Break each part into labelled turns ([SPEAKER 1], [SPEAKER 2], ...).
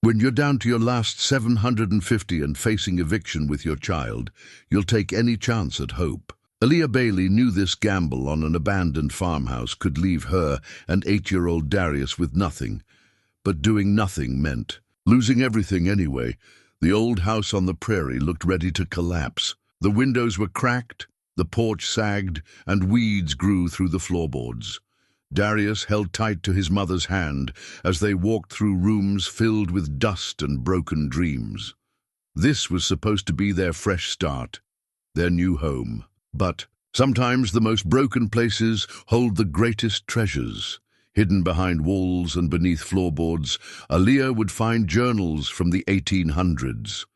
[SPEAKER 1] When you're down to your last 750 and facing eviction with your child, you'll take any chance at hope. Aaliyah Bailey knew this gamble on an abandoned farmhouse could leave her and 8-year-old Darius with nothing. But doing nothing meant losing everything anyway. The old house on the prairie looked ready to collapse. The windows were cracked, the porch sagged, and weeds grew through the floorboards. Darius held tight to his mother's hand as they walked through rooms filled with dust and broken dreams. This was supposed to be their fresh start, their new home. But sometimes the most broken places hold the greatest treasures. Hidden behind walls and beneath floorboards, Aaliyah would find journals from the 1800s.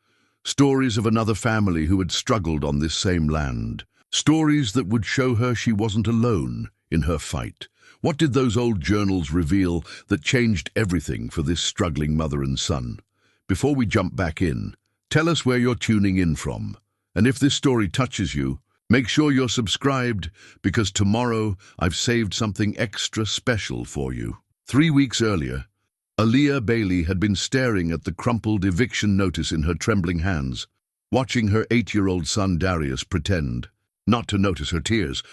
[SPEAKER 1] Stories of another family who had struggled on this same land. Stories that would show her she wasn't alone in her fight. What did those old journals reveal that changed everything for this struggling mother and son? Before we jump back in, tell us where you're tuning in from. And if this story touches you, make sure you're subscribed, because tomorrow I've saved something extra special for you. 3 weeks earlier, Aaliyah Bailey had been staring at the crumpled eviction notice in her trembling hands, watching her 8-year-old son Darius pretend not to notice her tears.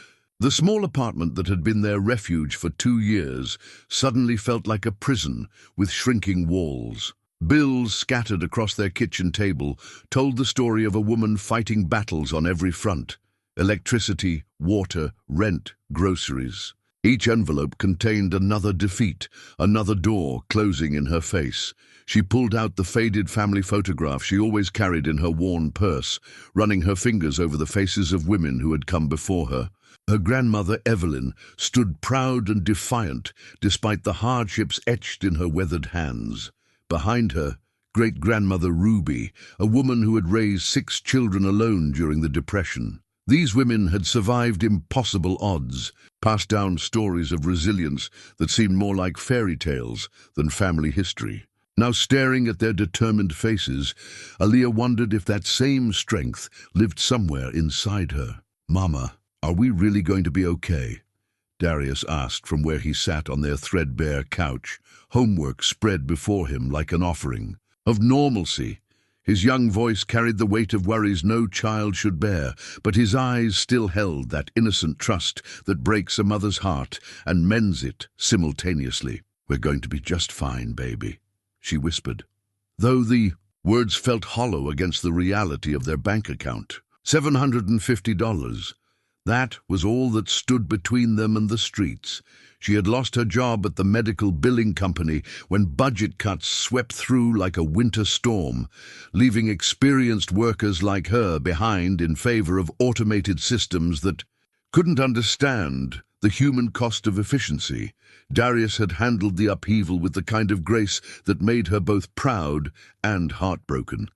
[SPEAKER 1] The small apartment that had been their refuge for 2 years suddenly felt like a prison with shrinking walls. Bills scattered across their kitchen table told the story of a woman fighting battles on every front. Electricity, water, rent, groceries. Each envelope contained another defeat, another door closing in her face. She pulled out the faded family photograph she always carried in her worn purse, running her fingers over the faces of women who had come before her. Her grandmother, Evelyn, stood proud and defiant despite the hardships etched in her weathered hands. Behind her, great-grandmother Ruby, a woman who had raised 6 children alone during the Depression. These women had survived impossible odds, passed down stories of resilience that seemed more like fairy tales than family history. Now staring at their determined faces, Aaliyah wondered if that same strength lived somewhere inside her. "Mama, are we really going to be okay?" Darius asked from where he sat on their threadbare couch, homework spread before him like an offering of normalcy. His young voice carried the weight of worries no child should bear, but his eyes still held that innocent trust that breaks a mother's heart and mends it simultaneously. "We're going to be just fine, baby," she whispered, though the words felt hollow against the reality of their bank account. $750. That was all that stood between them and the streets. She had lost her job at the medical billing company when budget cuts swept through like a winter storm, leaving experienced workers like her behind in favor of automated systems that couldn't understand the human cost of efficiency. Darius had handled the upheaval with the kind of grace that made her both proud and heartbroken.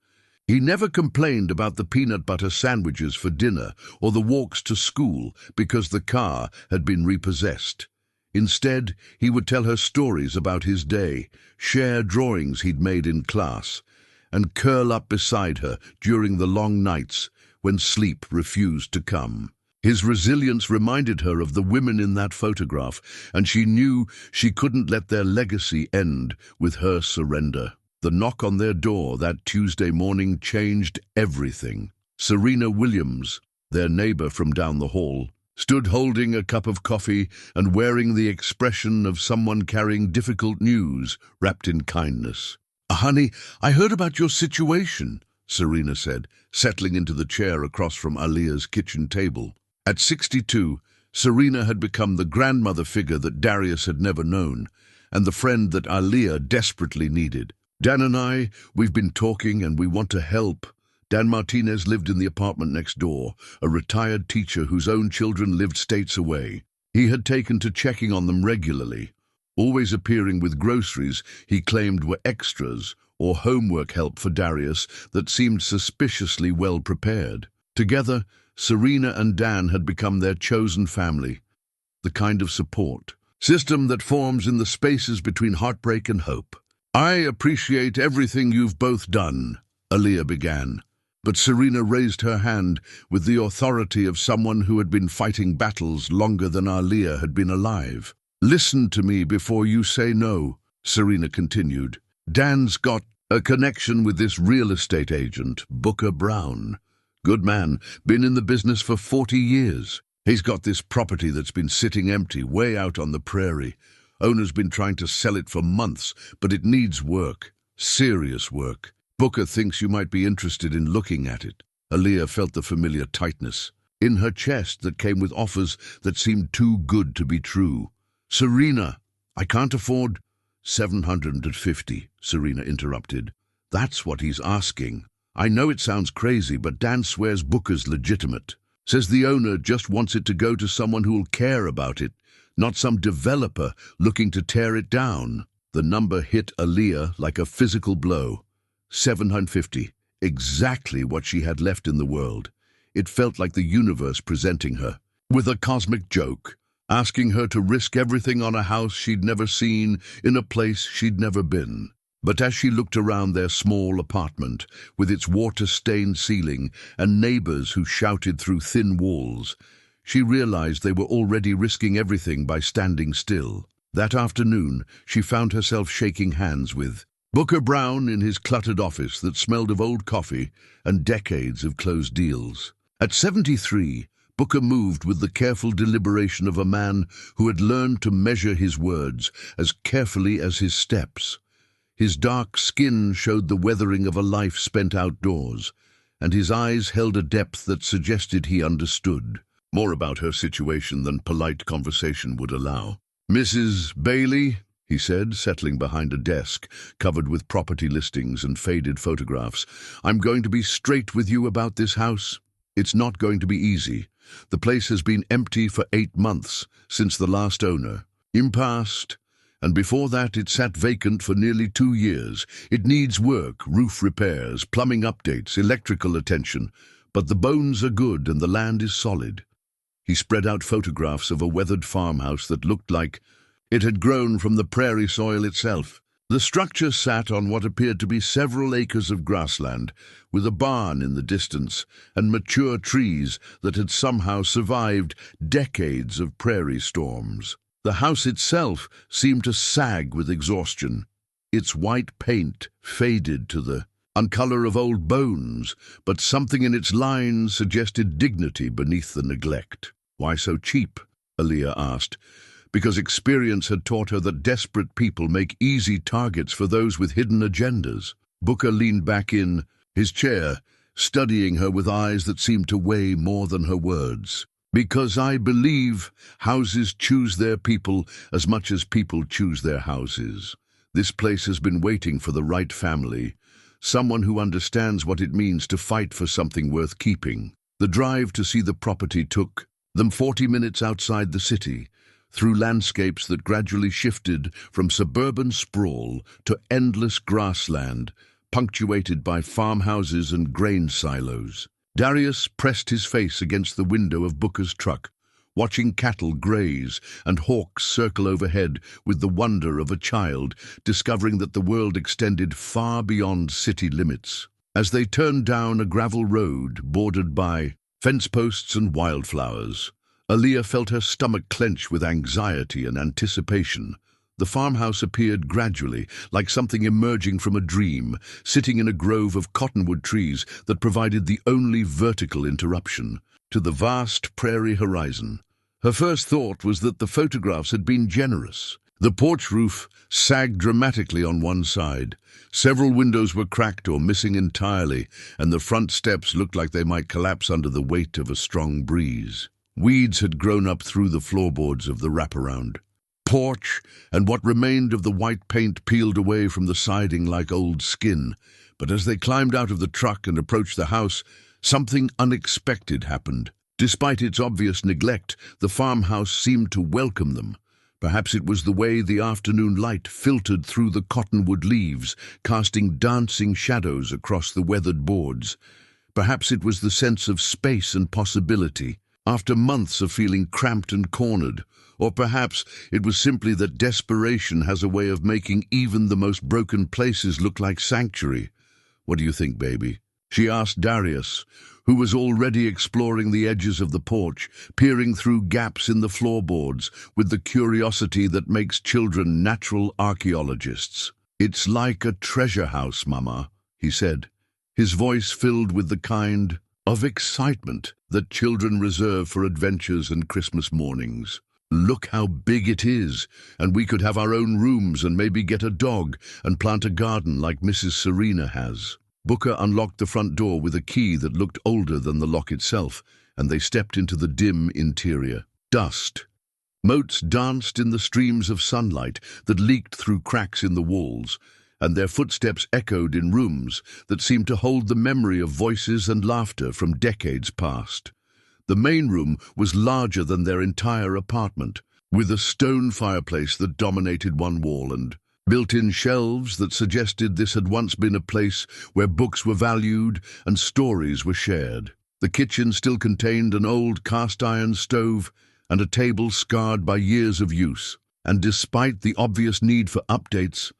[SPEAKER 1] He never complained about the peanut butter sandwiches for dinner or the walks to school because the car had been repossessed. Instead, he would tell her stories about his day, share drawings he'd made in class, and curl up beside her during the long nights when sleep refused to come. His resilience reminded her of the women in that photograph, and she knew she couldn't let their legacy end with her surrender. The knock on their door that Tuesday morning changed everything. Serena Williams, their neighbor from down the hall, stood holding a cup of coffee and wearing the expression of someone carrying difficult news wrapped in kindness. "Honey, I heard about your situation," Serena said, settling into the chair across from Aaliyah's kitchen table. At 62, Serena had become the grandmother figure that Darius had never known, and the friend that Aaliyah desperately needed. "Dan and we've been talking and we want to help." Dan Martinez lived in the apartment next door, a retired teacher whose own children lived states away. He had taken to checking on them regularly, always appearing with groceries he claimed were extras or homework help for Darius that seemed suspiciously well prepared. Together, Serena and Dan had become their chosen family, the kind of support system that forms in the spaces between heartbreak and hope. "I appreciate everything you've both done," Aaliyah began, but Serena raised her hand with the authority of someone who had been fighting battles longer than Aaliyah had been alive. "Listen to me before you say no," Serena continued. "Dan's got A connection with this real estate agent, Booker Brown. Good man, been in the business for 40 years. He's got this property that's been sitting empty way out on the prairie. Owner's been trying to sell it for months, but it needs work. Serious work. Booker thinks you might be interested in looking at it. Aaliyah felt the familiar tightness in her chest that came with offers that seemed too good to be true. Serena, I can't afford 750, Serena interrupted. That's what he's asking. I know it sounds crazy, but Dan swears Booker's legitimate. Says the owner just wants it to go to someone who'll care about it, not some developer looking to tear it down. The number hit Aaliyah like a physical blow. 750, exactly what she had left in the world. It felt like the universe presenting her with a cosmic joke, asking her to risk everything on a house she'd never seen, in a place she'd never been. But as she looked around their small apartment, with its water-stained ceiling and neighbors who shouted through thin walls, she realized they were already risking everything by standing still. That afternoon, she found herself shaking hands with Booker Brown in his cluttered office that smelled of old coffee and decades of closed deals. At 73, Booker moved with the careful deliberation of a man who had learned to measure his words as carefully as his steps. His dark skin showed the weathering of a life spent outdoors, and his eyes held a depth that suggested he understood more about her situation than polite conversation would allow. "Mrs. Bailey," he said, settling behind a desk covered with property listings and faded photographs, "I'm going to be straight with you about this house. It's not going to be easy. The place has been empty for 8 months, since the last owner. Impassed, and before that it sat vacant for nearly 2 years. It needs work, roof repairs, plumbing updates, electrical attention, but the bones are good and the land is solid." He spread out photographs of a weathered farmhouse that looked like it had grown from the prairie soil itself. The structure sat on what appeared to be several acres of grassland, with a barn in the distance and mature trees that had somehow survived decades of prairie storms. The house itself seemed to sag with exhaustion. Its white paint faded to the uncolor of old bones, but something in its lines suggested dignity beneath the neglect. "Why so cheap?" Aaliyah asked. Because experience had taught her that desperate people make easy targets for those with hidden agendas. Booker leaned back in his chair, studying her with eyes that seemed to weigh more than her words. "Because I believe houses choose their people as much as people choose their houses. This place has been waiting for the right family, someone who understands what it means to fight for something worth keeping." The drive to see the property took them 40 minutes outside the city, through landscapes that gradually shifted from suburban sprawl to endless grassland, punctuated by farmhouses and grain silos. Darius pressed his face against the window of Booker's truck, watching cattle graze and hawks circle overhead with the wonder of a child discovering that the world extended far beyond city limits. As they turned down a gravel road bordered by fence posts and wildflowers, Aaliyah felt her stomach clench with anxiety and anticipation. The farmhouse appeared gradually, like something emerging from a dream, sitting in a grove of cottonwood trees that provided the only vertical interruption to the vast prairie horizon. Her first thought was that the photographs had been generous. The porch roof sagged dramatically on one side. Several windows were cracked or missing entirely, and the front steps looked like they might collapse under the weight of a strong breeze. Weeds had grown up through the floorboards of the wraparound porch, and what remained of the white paint peeled away from the siding like old skin. But as they climbed out of the truck and approached the house, something unexpected happened. Despite its obvious neglect, the farmhouse seemed to welcome them. Perhaps it was the way the afternoon light filtered through the cottonwood leaves, casting dancing shadows across the weathered boards. Perhaps it was the sense of space and possibility, after months of feeling cramped and cornered. Or perhaps it was simply that desperation has a way of making even the most broken places look like sanctuary. "What do you think, baby?" she asked Darius, who was already exploring the edges of the porch, peering through gaps in the floorboards with the curiosity that makes children natural archaeologists. "It's like a treasure house, Mama," he said, his voice filled with the kind of excitement that children reserve for adventures and Christmas mornings. "Look how big it is, and we could have our own rooms and maybe get a dog and plant a garden like Mrs. Serena has." Booker unlocked the front door with a key that looked older than the lock itself, and they stepped into the dim interior. Dust. Motes danced in the streams of sunlight that leaked through cracks in the walls, and their footsteps echoed in rooms that seemed to hold the memory of voices and laughter from decades past. The main room was larger than their entire apartment, with a stone fireplace that dominated one wall and built-in shelves that suggested this had once been a place where books were valued and stories were shared. The kitchen still contained an old cast-iron stove and a table scarred by years of use, and despite the obvious need for updates,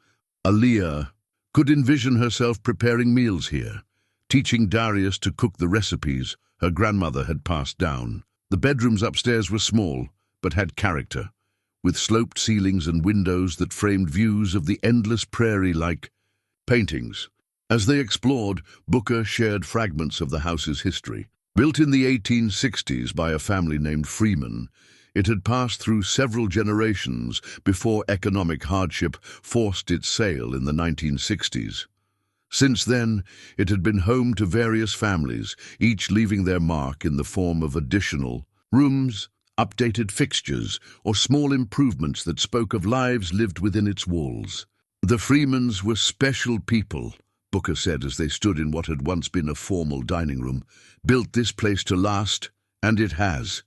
[SPEAKER 1] Aaliyah could envision herself preparing meals here, teaching Darius to cook the recipes her grandmother had passed down. The bedrooms upstairs were small, but had character, with sloped ceilings and windows that framed views of the endless prairie like paintings. As they explored, Booker shared fragments of the house's history. Built in the 1860s by a family named Freeman, it had passed through several generations before economic hardship forced its sale in the 1960s. Since then, it had been home to various families, each leaving their mark in the form of additional rooms, updated fixtures, or small improvements that spoke of lives lived within its walls. "The Freemans were special people," Booker said as they stood in what had once been a formal dining room. "Built this place to last, and it has.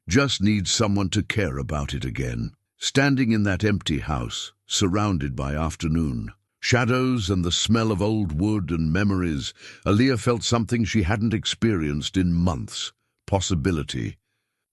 [SPEAKER 1] Just needs someone to care about it again." Standing in that empty house, surrounded by afternoon shadows and the smell of old wood and memories, Aaliyah felt something she hadn't experienced in months: possibility.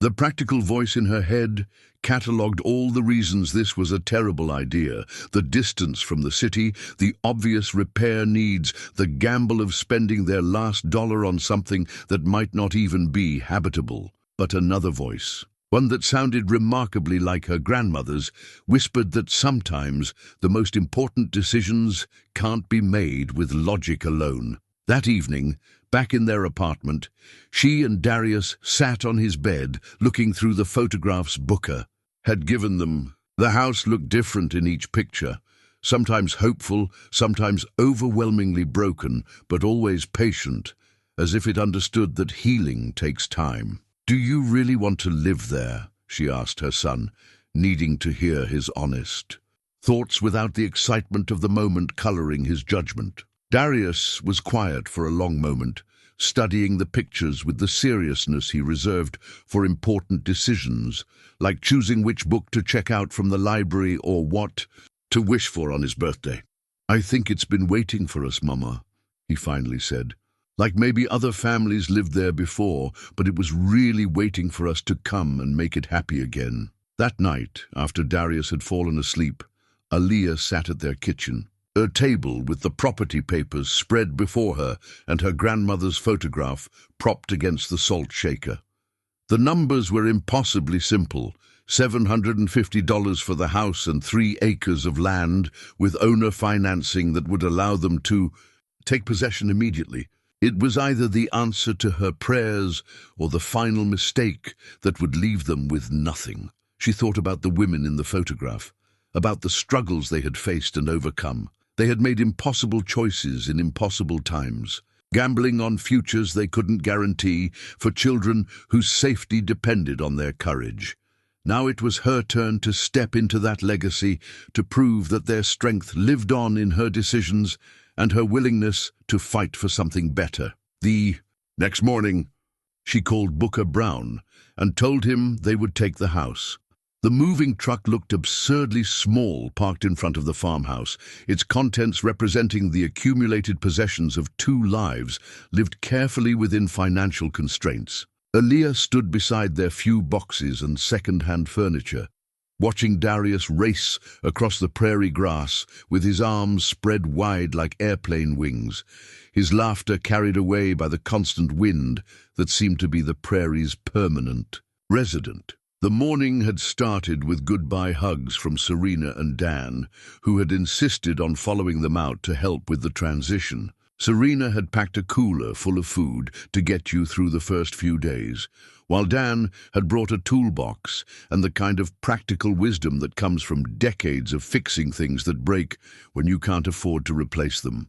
[SPEAKER 1] The practical voice in her head catalogued all the reasons this was a terrible idea: the distance from the city, the obvious repair needs, the gamble of spending their last dollar on something that might not even be habitable. But another voice, one that sounded remarkably like her grandmother's, whispered that sometimes the most important decisions can't be made with logic alone. That evening, back in their apartment, she and Darius sat on his bed, looking through the photographs Booker had given them. The house looked different in each picture, sometimes hopeful, sometimes overwhelmingly broken, but always patient, as if it understood that healing takes time. "Do you really want to live there?" she asked her son, needing to hear his honest thoughts without the excitement of the moment coloring his judgment. Darius was quiet for a long moment, studying the pictures with the seriousness he reserved for important decisions, like choosing which book to check out from the library or what to wish for on his birthday. "I think it's been waiting for us, Mama," he finally said. "Like maybe other families lived there before, but it was really waiting for us to come and make it happy again." That night, after Darius had fallen asleep, Aaliyah sat at their kitchen, her table with the property papers spread before her and her grandmother's photograph propped against the salt shaker. The numbers were impossibly simple: $750 for the house and 3 acres of land, with owner financing that would allow them to take possession immediately. It was either the answer to her prayers or the final mistake that would leave them with nothing. She thought about the women in the photograph, about the struggles they had faced and overcome. They had made impossible choices in impossible times, gambling on futures they couldn't guarantee for children whose safety depended on their courage. Now it was her turn to step into that legacy, to prove that their strength lived on in her decisions and her willingness to fight for something better. The next morning, she called Booker Brown and told him they would take the house. The moving truck looked absurdly small, parked in front of the farmhouse, its contents representing the accumulated possessions of 2 lives lived carefully within financial constraints. Aaliyah stood beside their few boxes and second-hand furniture, watching Darius race across the prairie grass with his arms spread wide like airplane wings, his laughter carried away by the constant wind that seemed to be the prairie's permanent resident. The morning had started with goodbye hugs from Serena and Dan, who had insisted on following them out to help with the transition. Serena had packed a cooler full of food to get you through the first few days, while Dan had brought a toolbox and the kind of practical wisdom that comes from decades of fixing things that break when you can't afford to replace them.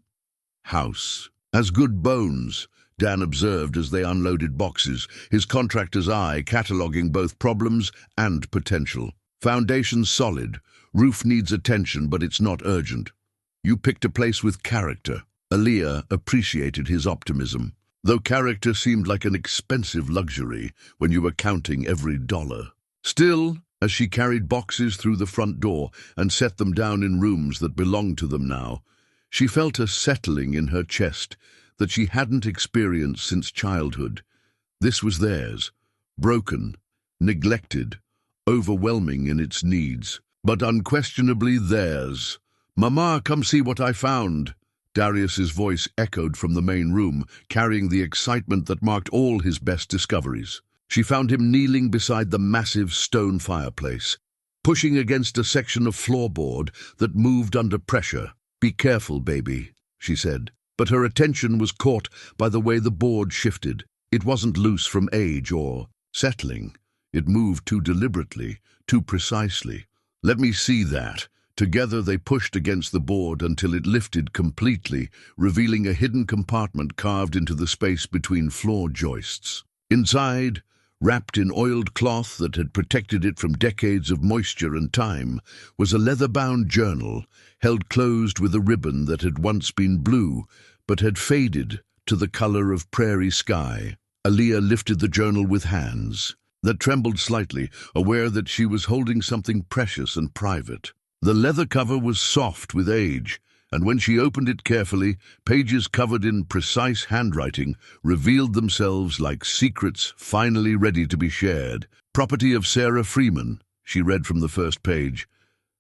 [SPEAKER 1] House. As good bones, Dan observed as they unloaded boxes, his contractor's eye cataloguing both problems and potential. Foundation solid, roof needs attention but it's not urgent. You picked a place with character. Aaliyah appreciated his optimism, though character seemed like an expensive luxury when you were counting every dollar. Still, as she carried boxes through the front door and set them down in rooms that belonged to them now, she felt a settling in her chest that she hadn't experienced since childhood. This was theirs, broken, neglected, overwhelming in its needs, but unquestionably theirs. "Mama, come see what I found." Darius's voice echoed from the main room, carrying the excitement that marked all his best discoveries. She found him kneeling beside the massive stone fireplace, pushing against a section of floorboard that moved under pressure. "Be careful, baby," she said. But her attention was caught by the way the board shifted. It wasn't loose from age or settling. It moved too deliberately, too precisely. "Let me see that." Together they pushed against the board until it lifted completely, revealing a hidden compartment carved into the space between floor joists. Inside, wrapped in oiled cloth that had protected it from decades of moisture and time, was a leather-bound journal, held closed with a ribbon that had once been blue, but had faded to the color of prairie sky. Aaliyah lifted the journal with hands that trembled slightly, aware that she was holding something precious and private. The leather cover was soft with age, and when she opened it carefully, pages covered in precise handwriting revealed themselves like secrets finally ready to be shared. "Property of Sarah Freeman," she read from the first page.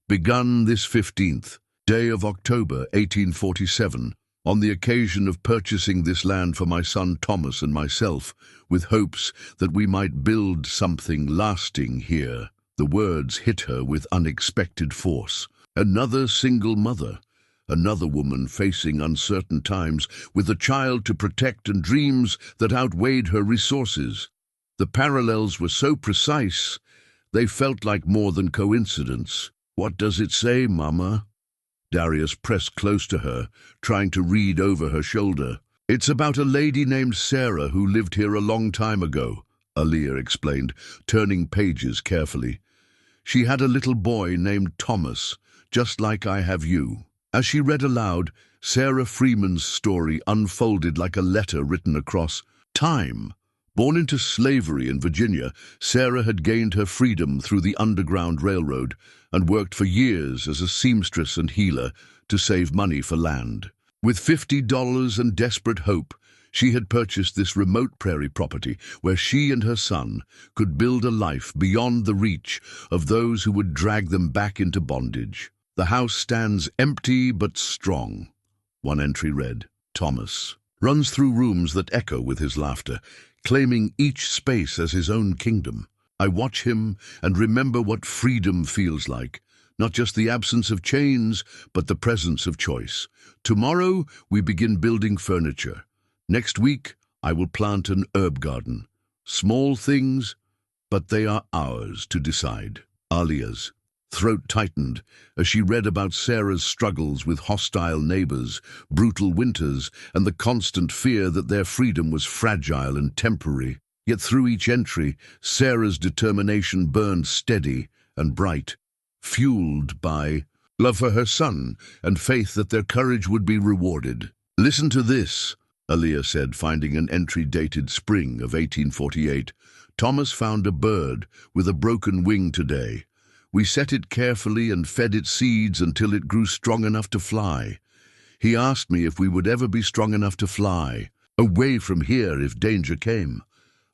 [SPEAKER 1] "Begun this 15th day of October, 1847, on the occasion of purchasing this land for my son Thomas and myself, with hopes that we might build something lasting here." The words hit her with unexpected force. Another single mother, another woman facing uncertain times, with a child to protect and dreams that outweighed her resources. The parallels were so precise, they felt like more than coincidence. "What does it say, Mama?" Darius pressed close to her, trying to read over her shoulder. "It's about a lady named Sarah who lived here a long time ago," Aaliyah explained, turning pages carefully. "She had a little boy named Thomas, just like I have you." As she read aloud, Sarah Freeman's story unfolded like a letter written across time. Born into slavery in Virginia, Sarah had gained her freedom through the Underground Railroad and worked for years as a seamstress and healer to save money for land. With $50 and desperate hope, she had purchased this remote prairie property where she and her son could build a life beyond the reach of those who would drag them back into bondage. "The house stands empty but strong," one entry read. "Thomas runs through rooms that echo with his laughter, claiming each space as his own kingdom. I watch him and remember what freedom feels like. Not just the absence of chains, but the presence of choice. Tomorrow we begin building furniture. Next week I will plant an herb garden. Small things, but they are ours to decide." Aaliyah's throat tightened as she read about Sarah's struggles with hostile neighbors, brutal winters, and the constant fear that their freedom was fragile and temporary. Yet through each entry, Sarah's determination burned steady and bright, fueled by love for her son and faith that their courage would be rewarded. "Listen to this," Aaliyah said, finding an entry dated spring of 1848. "Thomas found a bird with a broken wing today. We set it carefully and fed it seeds until it grew strong enough to fly. He asked me if we would ever be strong enough to fly, away from here if danger came.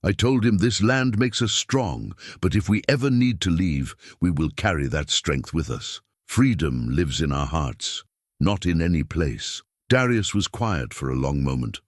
[SPEAKER 1] I told him this land makes us strong, but if we ever need to leave, we will carry that strength with us. Freedom lives in our hearts, not in any place." Darius was quiet for a long moment,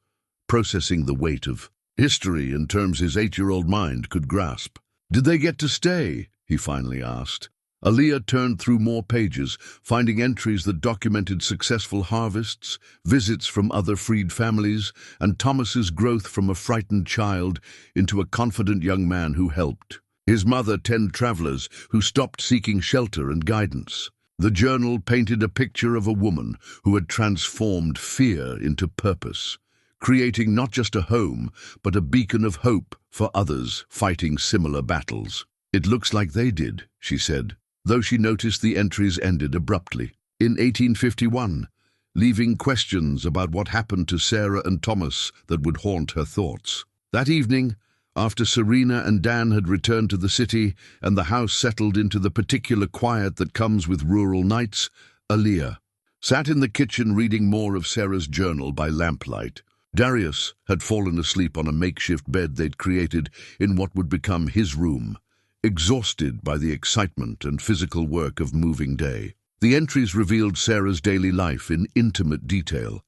[SPEAKER 1] processing the weight of history in terms his 8-year-old mind could grasp. "Did they get to stay?" he finally asked. Aaliyah turned through more pages, finding entries that documented successful harvests, visits from other freed families, and Thomas's growth from a frightened child into a confident young man who helped. His mother tended travelers who stopped seeking shelter and guidance. The journal painted a picture of a woman who had transformed fear into purpose, creating not just a home, but a beacon of hope for others fighting similar battles. "It looks like they did," she said, though she noticed the entries ended abruptly. In 1851, leaving questions about what happened to Sarah and Thomas that would haunt her thoughts. That evening, after Serena and Dan had returned to the city and the house settled into the particular quiet that comes with rural nights, Aaliyah sat in the kitchen reading more of Sarah's journal by lamplight. Darius had fallen asleep on a makeshift bed they'd created in what would become his room, exhausted by the excitement and physical work of moving day. The entries revealed Sarah's daily life in intimate detail,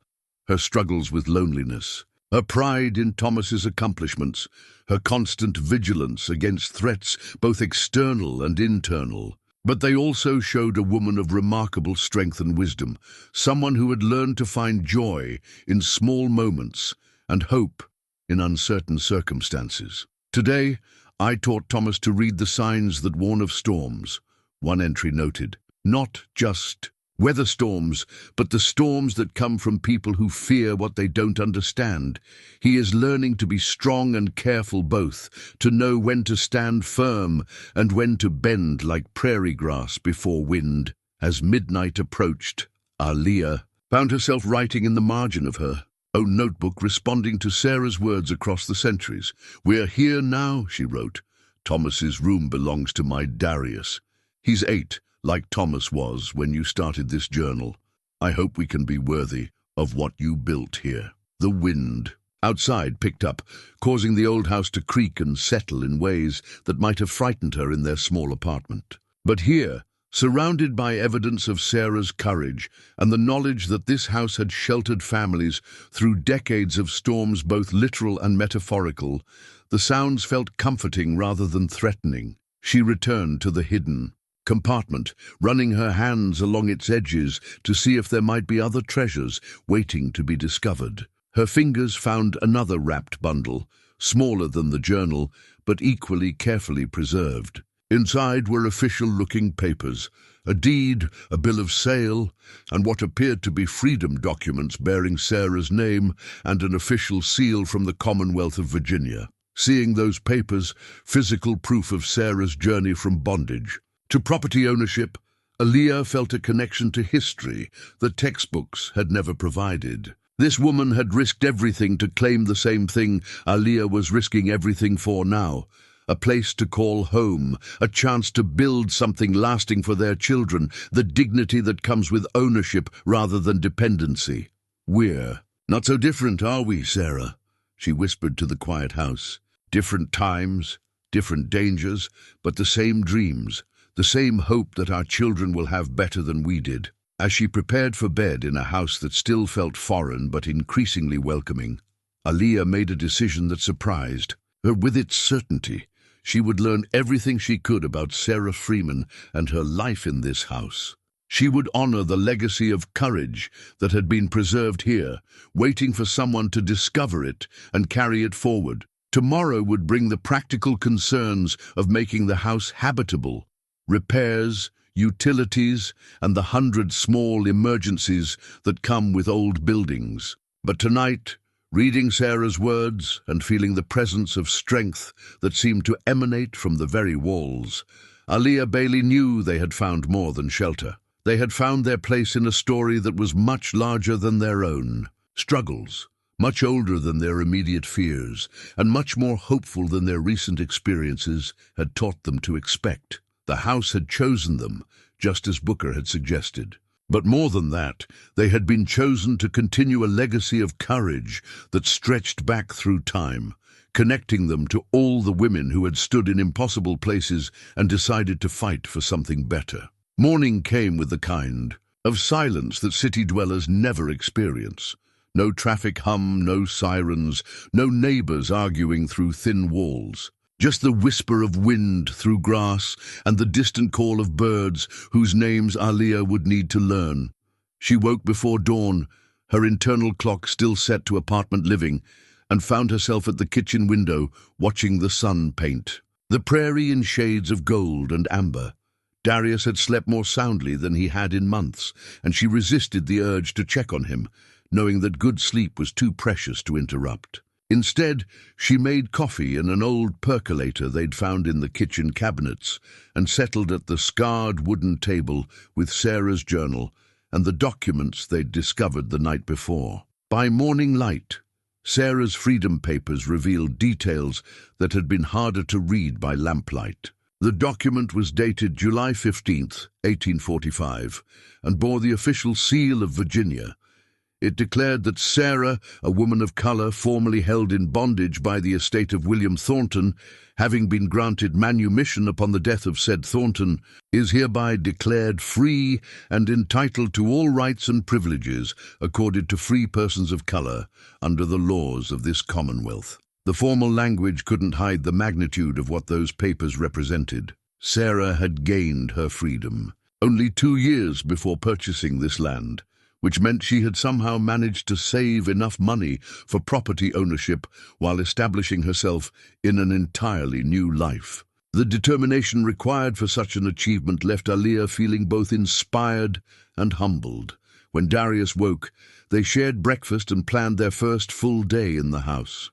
[SPEAKER 1] her struggles with loneliness, her pride in Thomas's accomplishments, her constant vigilance against threats both external and internal. But they also showed a woman of remarkable strength and wisdom, someone who had learned to find joy in small moments and hope in uncertain circumstances. "Today, I taught Thomas to read the signs that warn of storms," one entry noted. "Not just weather storms, but the storms that come from people who fear what they don't understand. He is learning to be strong and careful both, to know when to stand firm and when to bend like prairie grass before wind." As midnight approached, Aaliyah found herself writing in the margin of her own notebook, responding to Sarah's words across the centuries. "We're here now," she wrote. "Thomas's room belongs to my Darius. He's 8, like Thomas was when you started this journal. I hope we can be worthy of what you built here." The wind outside picked up, causing the old house to creak and settle in ways that might have frightened her in their small apartment. But here, surrounded by evidence of Sarah's courage and the knowledge that this house had sheltered families through decades of storms, both literal and metaphorical, the sounds felt comforting rather than threatening. She returned to the hidden compartment, running her hands along its edges to see if there might be other treasures waiting to be discovered. Her fingers found another wrapped bundle, smaller than the journal, but equally carefully preserved. Inside were official-looking papers, a deed, a bill of sale, and what appeared to be freedom documents bearing Sarah's name and an official seal from the Commonwealth of Virginia. Seeing those papers, physical proof of Sarah's journey from bondage to property ownership, Aaliyah felt a connection to history that textbooks had never provided. This woman had risked everything to claim the same thing Aaliyah was risking everything for now: a place to call home, a chance to build something lasting for their children, the dignity that comes with ownership rather than dependency. "We're not so different, are we, Sarah?" she whispered to the quiet house. "Different times, different dangers, but the same dreams, the same hope that our children will have better than we did." As she prepared for bed in a house that still felt foreign but increasingly welcoming, Aaliyah made a decision that surprised her with its certainty. She would learn everything she could about Sarah Freeman and her life in this house. She would honor the legacy of courage that had been preserved here, waiting for someone to discover it and carry it forward. Tomorrow would bring the practical concerns of making the house habitable: repairs, utilities, and the 100 small emergencies that come with old buildings. But tonight, reading Sarah's words and feeling the presence of strength that seemed to emanate from the very walls, Aaliyah Bailey knew they had found more than shelter. They had found their place in a story that was much larger than their own. Struggles, much older than their immediate fears, and much more hopeful than their recent experiences had taught them to expect. The house had chosen them, just as Booker had suggested. But more than that, they had been chosen to continue a legacy of courage that stretched back through time, connecting them to all the women who had stood in impossible places and decided to fight for something better. Morning came with the kind of silence that city dwellers never experience. No traffic hum, no sirens, no neighbors arguing through thin walls. Just the whisper of wind through grass and the distant call of birds whose names Aaliyah would need to learn. She woke before dawn, her internal clock still set to apartment living, and found herself at the kitchen window watching the sun paint. The prairie in shades of gold and amber. Darius had slept more soundly than he had in months, and she resisted the urge to check on him, knowing that good sleep was too precious to interrupt. Instead, she made coffee in an old percolator they'd found in the kitchen cabinets and settled at the scarred wooden table with Sarah's journal and the documents they'd discovered the night before. By morning light, Sarah's freedom papers revealed details that had been harder to read by lamplight. The document was dated July 15th, 1845, and bore the official seal of Virginia. It declared that Sarah, a woman of color formerly held in bondage by the estate of William Thornton, having been granted manumission upon the death of said Thornton, is hereby declared free and entitled to all rights and privileges accorded to free persons of color under the laws of this Commonwealth. The formal language couldn't hide the magnitude of what those papers represented. Sarah had gained her freedom only 2 years before purchasing this land, which meant she had somehow managed to save enough money for property ownership while establishing herself in an entirely new life. The determination required for such an achievement left Aaliyah feeling both inspired and humbled. When Darius woke, they shared breakfast and planned their first full day in the house.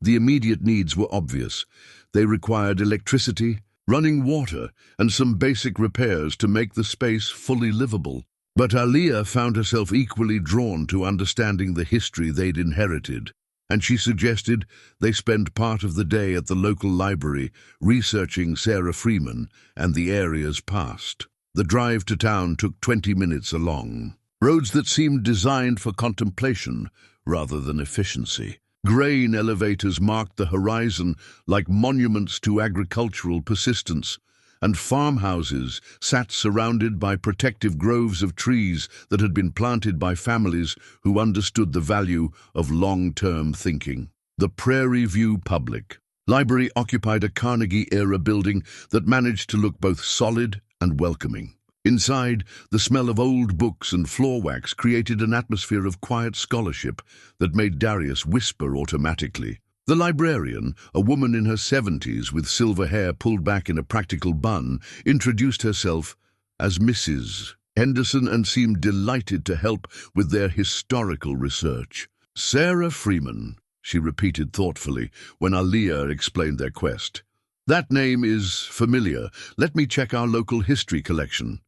[SPEAKER 1] The immediate needs were obvious. They required electricity, running water, and some basic repairs to make the space fully livable. But Aaliyah found herself equally drawn to understanding the history they'd inherited, and she suggested they spend part of the day at the local library researching Sarah Freeman and the area's past. The drive to town took 20 minutes along, roads that seemed designed for contemplation rather than efficiency. Grain elevators marked the horizon like monuments to agricultural persistence, and farmhouses sat surrounded by protective groves of trees that had been planted by families who understood the value of long-term thinking. The Prairie View Public Library occupied a Carnegie-era building that managed to look both solid and welcoming. Inside, the smell of old books and floor wax created an atmosphere of quiet scholarship that made Darius whisper automatically. The librarian, a woman in her 70s with silver hair pulled back in a practical bun, introduced herself as Mrs. Henderson and seemed delighted to help with their historical research. Sarah Freeman, she repeated thoughtfully when Aaliyah explained their quest. That name is familiar. Let me check our local history collection.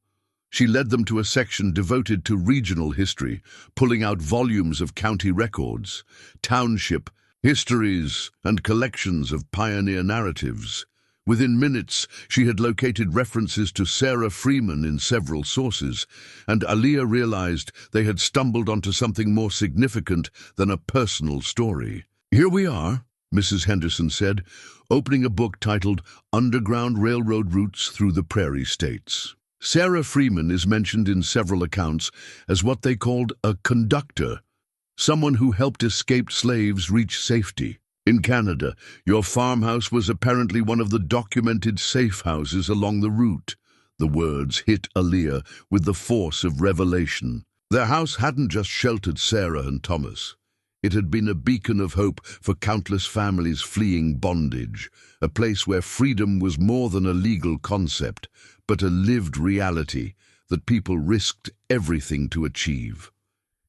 [SPEAKER 1] She led them to a section devoted to regional history, pulling out volumes of county records, township histories, and collections of pioneer narratives. Within minutes, she had located references to Sarah Freeman in several sources, and Aaliyah realized they had stumbled onto something more significant than a personal story. "Here we are," Mrs. Henderson said, opening a book titled Underground Railroad Routes Through the Prairie States. Sarah Freeman is mentioned in several accounts as what they called a conductor, someone who helped escaped slaves reach safety. In Canada, your farmhouse was apparently one of the documented safe houses along the route. The words hit Aaliyah with the force of revelation. Their house hadn't just sheltered Sarah and Thomas. It had been a beacon of hope for countless families fleeing bondage, a place where freedom was more than a legal concept, but a lived reality that people risked everything to achieve.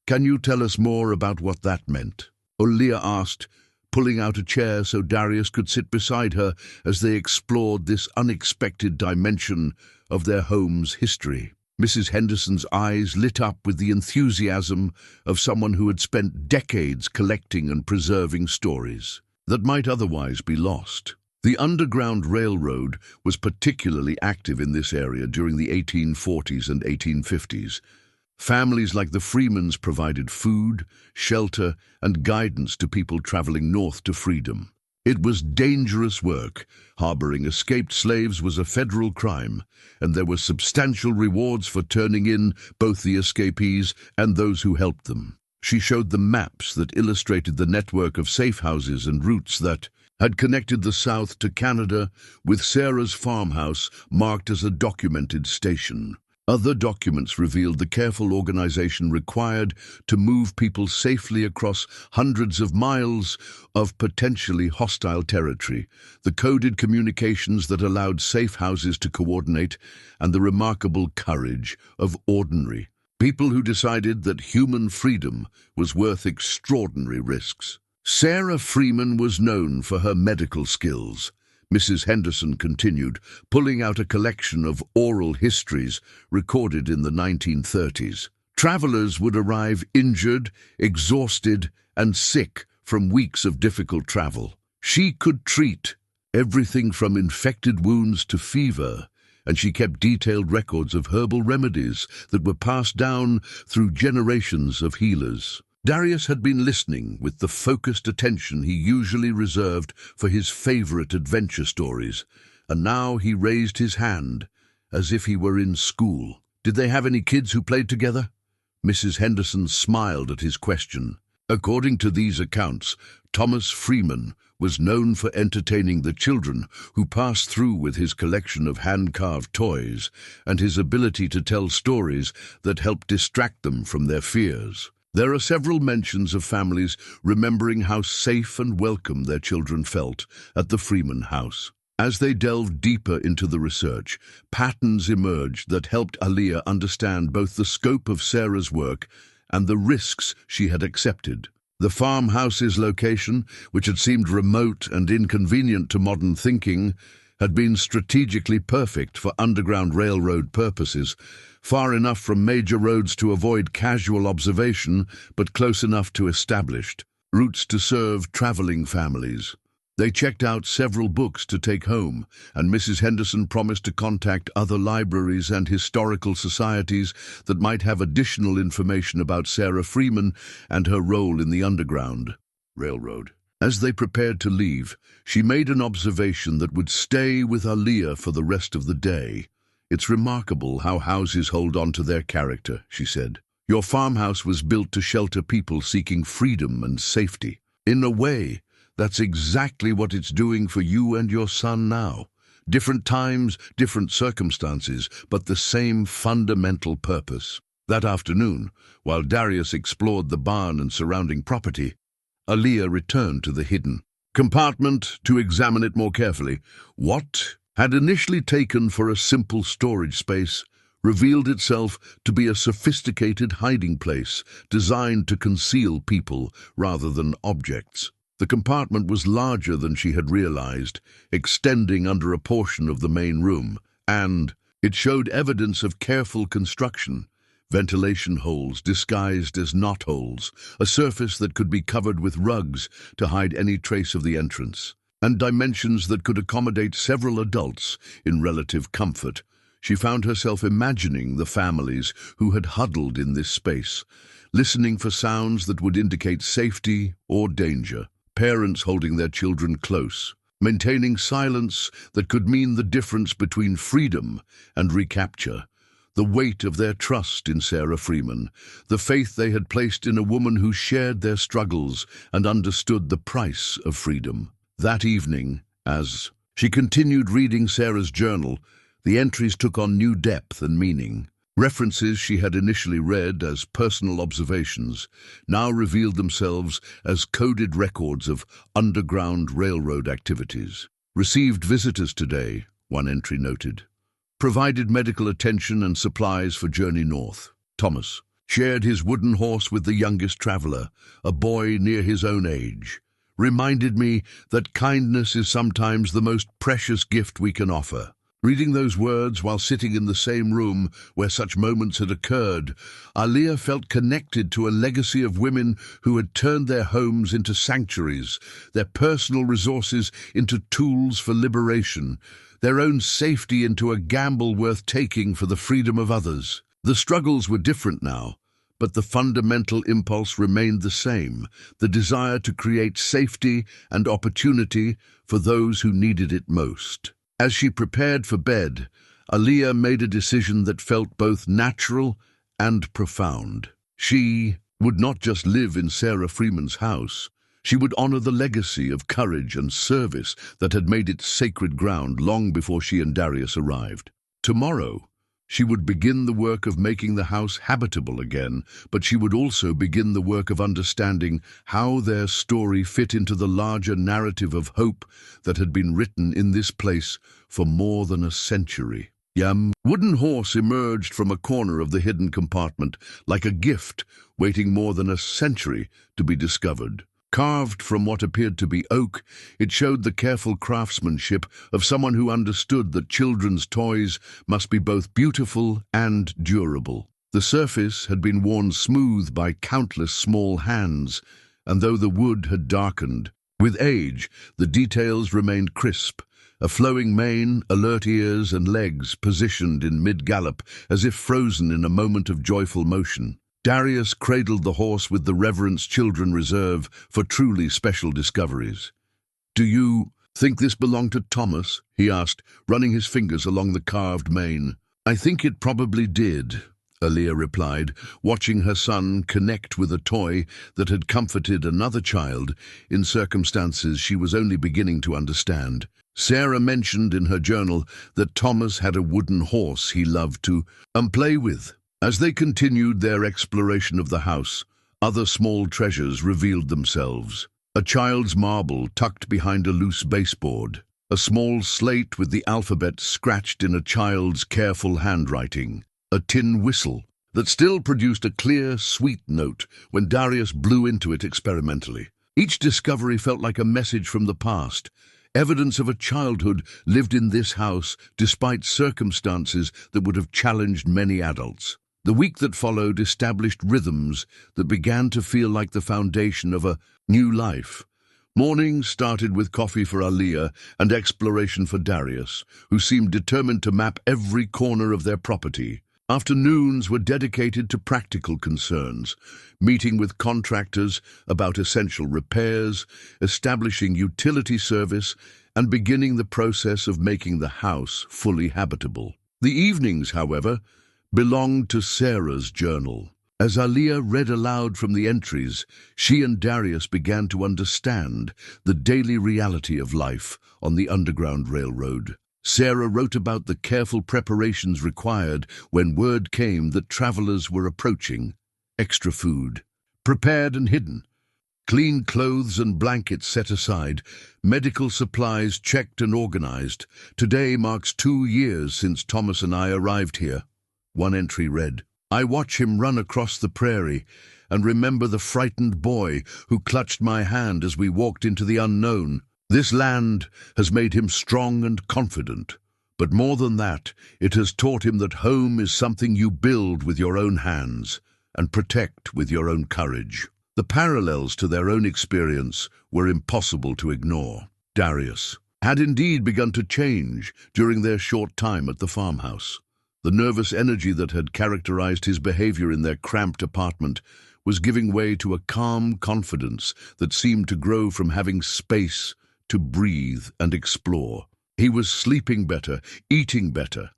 [SPEAKER 1] "Can you tell us more about what that meant?" Aaliyah asked, pulling out a chair so Darius could sit beside her as they explored this unexpected dimension of their home's history. Mrs. Henderson's eyes lit up with the enthusiasm of someone who had spent decades collecting and preserving stories that might otherwise be lost. The Underground Railroad was particularly active in this area during the 1840s and 1850s. Families like the Freemans provided food, shelter, and guidance to people traveling north to freedom. It was dangerous work. Harboring escaped slaves was a federal crime, and there were substantial rewards for turning in both the escapees and those who helped them. She showed them maps that illustrated the network of safe houses and routes that had connected the South to Canada, with Sarah's farmhouse marked as a documented station. Other documents revealed the careful organization required to move people safely across hundreds of miles of potentially hostile territory, the coded communications that allowed safe houses to coordinate, and the remarkable courage of ordinary people who decided that human freedom was worth extraordinary risks. Sarah Freeman was known for her medical skills. Mrs. Henderson continued, pulling out a collection of oral histories recorded in the 1930s. Travelers would arrive injured, exhausted, and sick from weeks of difficult travel. She could treat everything from infected wounds to fever, and she kept detailed records of herbal remedies that were passed down through generations of healers. Darius had been listening with the focused attention he usually reserved for his favorite adventure stories, and now he raised his hand as if he were in school. Did they have any kids who played together? Mrs. Henderson smiled at his question. According to these accounts, Thomas Freeman was known for entertaining the children who passed through with his collection of hand-carved toys and his ability to tell stories that helped distract them from their fears. There are several mentions of families remembering how safe and welcome their children felt at the Freeman house. As they delved deeper into the research, patterns emerged that helped Aaliyah understand both the scope of Sarah's work and the risks she had accepted. The farmhouse's location, which had seemed remote and inconvenient to modern thinking, had been strategically perfect for Underground Railroad purposes, far enough from major roads to avoid casual observation, but close enough to established routes to serve traveling families. They checked out several books to take home, and Mrs. Henderson promised to contact other libraries and historical societies that might have additional information about Sarah Freeman and her role in the Underground Railroad. As they prepared to leave, she made an observation that would stay with Aaliyah for the rest of the day. "It's remarkable how houses hold on to their character," she said. "Your farmhouse was built to shelter people seeking freedom and safety. In a way, that's exactly what it's doing for you and your son now. Different times, different circumstances, but the same fundamental purpose." That afternoon, while Darius explored the barn and surrounding property, Aaliyah returned to the hidden compartment to examine it more carefully. What had initially taken for a simple storage space revealed itself to be a sophisticated hiding place designed to conceal people rather than objects. The compartment was larger than she had realized, extending under a portion of the main room, and it showed evidence of careful construction. Ventilation holes disguised as knotholes, a surface that could be covered with rugs to hide any trace of the entrance, and dimensions that could accommodate several adults in relative comfort. She found herself imagining the families who had huddled in this space, listening for sounds that would indicate safety or danger. Parents holding their children close, maintaining silence that could mean the difference between freedom and recapture. The weight of their trust in Sarah Freeman, the faith they had placed in a woman who shared their struggles and understood the price of freedom. That evening, as she continued reading Sarah's journal, the entries took on new depth and meaning. References she had initially read as personal observations now revealed themselves as coded records of Underground Railroad activities. "Received visitors today," one entry noted. "Provided medical attention and supplies for journey north. Thomas shared his wooden horse with the youngest traveler, a boy near his own age. Reminded me that kindness is sometimes the most precious gift we can offer." Reading those words while sitting in the same room where such moments had occurred, Aaliyah felt connected to a legacy of women who had turned their homes into sanctuaries, their personal resources into tools for liberation, their own safety into a gamble worth taking for the freedom of others. The struggles were different now, but the fundamental impulse remained the same, the desire to create safety and opportunity for those who needed it most. As she prepared for bed, Aaliyah made a decision that felt both natural and profound. She would not just live in Sarah Freeman's house. She would honor the legacy of courage and service that had made it sacred ground long before she and Darius arrived. Tomorrow, she would begin the work of making the house habitable again, but she would also begin the work of understanding how their story fit into the larger narrative of hope that had been written in this place for more than a century. Wooden horse emerged from a corner of the hidden compartment like a gift waiting more than a century to be discovered. Carved from what appeared to be oak, it showed the careful craftsmanship of someone who understood that children's toys must be both beautiful and durable. The surface had been worn smooth by countless small hands, and though the wood had darkened, with age the details remained crisp. A flowing mane, alert ears and legs positioned in mid-gallop as if frozen in a moment of joyful motion. Darius cradled the horse with the reverence children reserve for truly special discoveries. "Do you think this belonged to Thomas?" he asked, running his fingers along the carved mane. "I think it probably did," Aaliyah replied, watching her son connect with a toy that had comforted another child in circumstances she was only beginning to understand. Sarah mentioned in her journal that Thomas had a wooden horse he loved to play with. As they continued their exploration of the house, other small treasures revealed themselves. A child's marble tucked behind a loose baseboard, a small slate with the alphabet scratched in a child's careful handwriting, a tin whistle that still produced a clear, sweet note when Darius blew into it experimentally. Each discovery felt like a message from the past, evidence of a childhood lived in this house despite circumstances that would have challenged many adults. The week that followed established rhythms that began to feel like the foundation of a new life. Mornings started with coffee for Aaliyah and exploration for Darius, who seemed determined to map every corner of their property. Afternoons were dedicated to practical concerns, meeting with contractors about essential repairs, establishing utility service, and beginning the process of making the house fully habitable. The evenings, however, belonged to Sarah's journal. As Aaliyah read aloud from the entries, she and Darius began to understand the daily reality of life on the Underground Railroad. Sarah wrote about the careful preparations required when word came that travelers were approaching. Extra food, prepared and hidden. Clean clothes and blankets set aside, medical supplies checked and organized. Today marks 2 years since Thomas and I arrived here. One entry read, "I watch him run across the prairie and remember the frightened boy who clutched my hand as we walked into the unknown. This land has made him strong and confident. But more than that, it has taught him that home is something you build with your own hands and protect with your own courage." The parallels to their own experience were impossible to ignore. Darius had indeed begun to change during their short time at the farmhouse. The nervous energy that had characterized his behavior in their cramped apartment was giving way to a calm confidence that seemed to grow from having space to breathe and explore. He was sleeping better, eating better,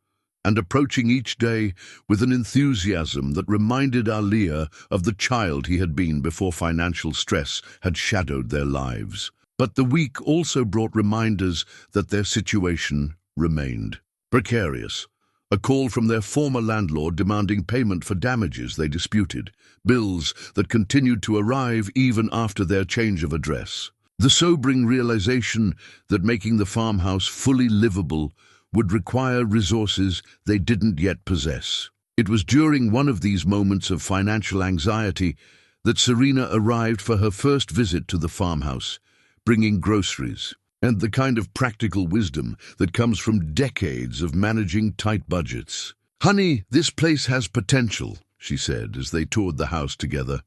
[SPEAKER 1] and approaching each day with an enthusiasm that reminded Aaliyah of the child he had been before financial stress had shadowed their lives. But the week also brought reminders that their situation remained precarious. A call from their former landlord demanding payment for damages they disputed, bills that continued to arrive even after their change of address. The sobering realization that making the farmhouse fully livable would require resources they didn't yet possess. It was during one of these moments of financial anxiety that Serena arrived for her first visit to the farmhouse, bringing groceries and the kind of practical wisdom that comes from decades of managing tight budgets. "Honey, this place has potential," she said as they toured the house together.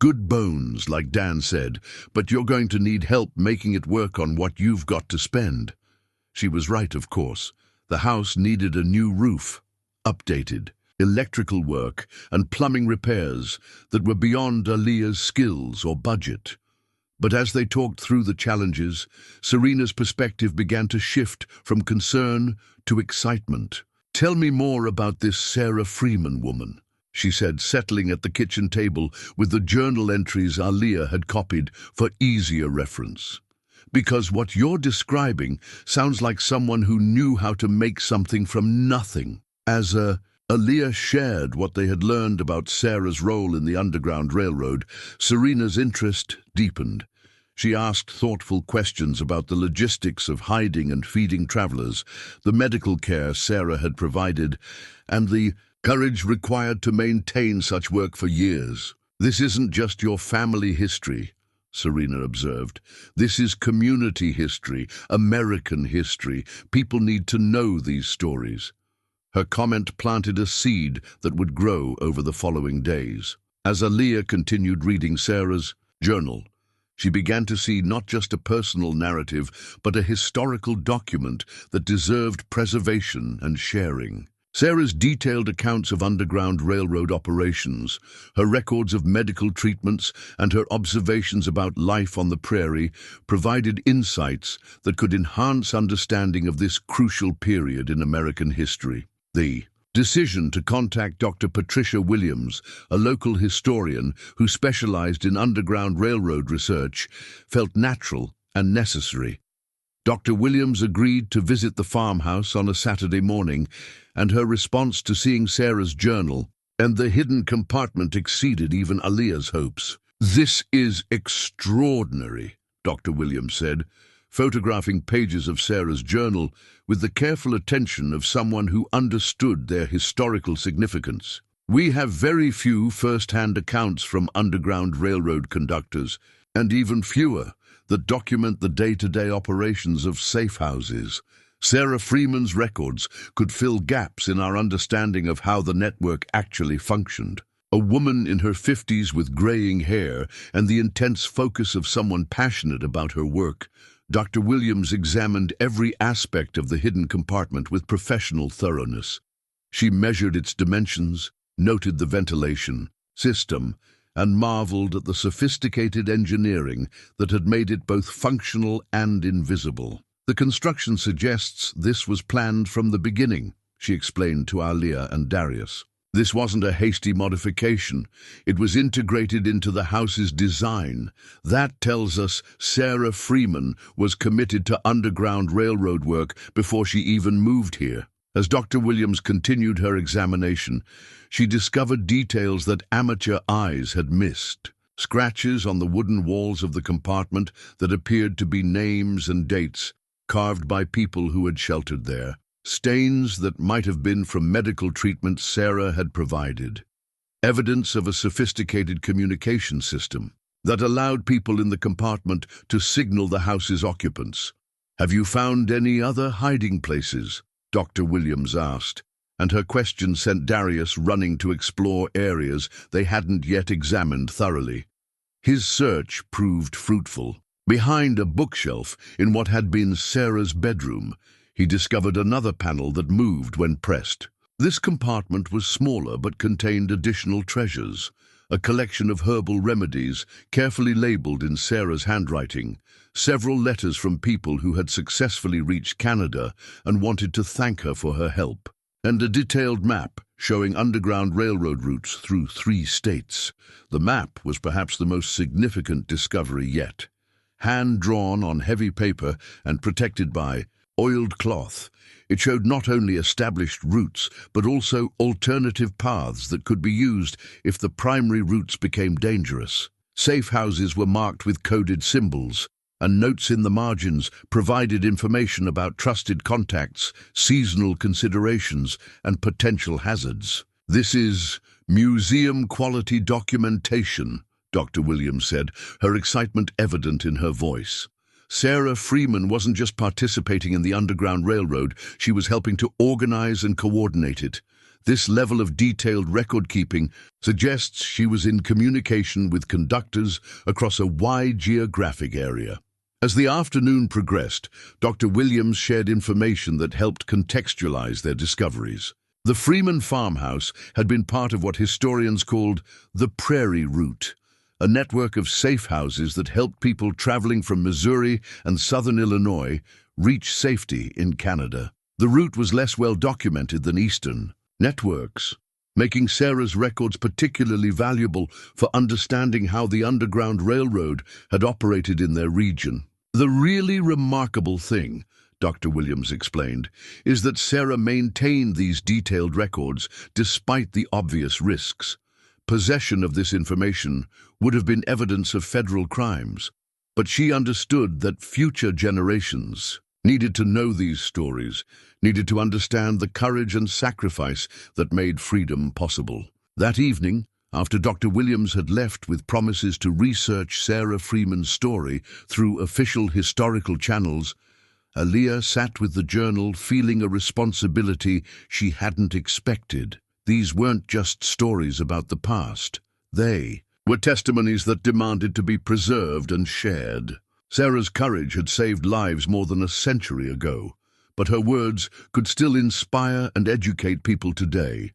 [SPEAKER 1] "Good bones, like Dan said, but you're going to need help making it work on what you've got to spend." She was right, of course. The house needed a new roof, updated, electrical work and plumbing repairs that were beyond Aaliyah's skills or budget. But as they talked through the challenges, Serena's perspective began to shift from concern to excitement. "Tell me more about this Sarah Freeman woman," she said, settling at the kitchen table with the journal entries Aaliyah had copied for easier reference. Because what you're describing sounds like someone who knew how to make something from nothing. Aaliyah shared what they had learned about Sarah's role in the Underground Railroad, Serena's interest deepened. She asked thoughtful questions about the logistics of hiding and feeding travelers, the medical care Sarah had provided, and the courage required to maintain such work for years. "This isn't just your family history," Serena observed. "This is community history, American history. People need to know these stories." Her comment planted a seed that would grow over the following days. As Aaliyah continued reading Sarah's journal, she began to see not just a personal narrative, but a historical document that deserved preservation and sharing. Sarah's detailed accounts of Underground Railroad operations, her records of medical treatments, and her observations about life on the prairie provided insights that could enhance understanding of this crucial period in American history. The decision to contact Dr. Patricia Williams, a local historian who specialized in Underground Railroad research, felt natural and necessary. Dr. Williams agreed to visit the farmhouse on a Saturday morning, and her response to seeing Sarah's journal and the hidden compartment exceeded even Aaliyah's hopes. "This is extraordinary," Dr. Williams said, photographing pages of Sarah's journal with the careful attention of someone who understood their historical significance. "We have very few first-hand accounts from Underground Railroad conductors, and even fewer that document the day-to-day operations of safe houses. Sarah Freeman's records could fill gaps in our understanding of how the network actually functioned." A woman in her 50s with graying hair and the intense focus of someone passionate about her work, Dr. Williams examined every aspect of the hidden compartment with professional thoroughness. She measured its dimensions, noted the ventilation system, and marveled at the sophisticated engineering that had made it both functional and invisible. "The construction suggests this was planned from the beginning," she explained to Aaliyah and Darius. "This wasn't a hasty modification. It was integrated into the house's design. That tells us Sarah Freeman was committed to Underground Railroad work before she even moved here." As Dr. Williams continued her examination, she discovered details that amateur eyes had missed. Scratches on the wooden walls of the compartment that appeared to be names and dates, carved by people who had sheltered there. Stains that might have been from medical treatment Sarah had provided. Evidence of a sophisticated communication system that allowed people in the compartment to signal the house's occupants. "Have you found any other hiding places?" Dr. Williams asked, and her question sent Darius running to explore areas they hadn't yet examined thoroughly. His search proved fruitful. Behind a bookshelf in what had been Sarah's bedroom, he discovered another panel that moved when pressed. This compartment was smaller but contained additional treasures, a collection of herbal remedies carefully labeled in Sarah's handwriting, several letters from people who had successfully reached Canada and wanted to thank her for her help, and a detailed map showing Underground Railroad routes through 3 states. The map was perhaps the most significant discovery yet. Hand-drawn on heavy paper and protected by oiled cloth, it showed not only established routes, but also alternative paths that could be used if the primary routes became dangerous. Safe houses were marked with coded symbols, and notes in the margins provided information about trusted contacts, seasonal considerations, and potential hazards. "This is museum-quality documentation," Dr. Williams said, her excitement evident in her voice. Sarah Freeman wasn't just participating in the Underground Railroad, she was helping to organize and coordinate it. This level of detailed record-keeping suggests she was in communication with conductors across a wide geographic area. As the afternoon progressed, Dr. Williams shared information that helped contextualize their discoveries. The Freeman farmhouse had been part of what historians called the prairie route, a network of safe houses that helped people traveling from Missouri and southern Illinois reach safety in Canada. The route was less well documented than Eastern networks, making Sarah's records particularly valuable for understanding how the Underground Railroad had operated in their region. The really remarkable thing, Dr. Williams explained, is that Sarah maintained these detailed records despite the obvious risks. Possession of this information would have been evidence of federal crimes, but she understood that future generations needed to know these stories, needed to understand the courage and sacrifice that made freedom possible. That evening, after Dr. Williams had left with promises to research Sarah Freeman's story through official historical channels, Aaliyah sat with the journal feeling a responsibility she hadn't expected. These weren't just stories about the past. They were testimonies that demanded to be preserved and shared. Sarah's courage had saved lives more than a century ago, but her words could still inspire and educate people today.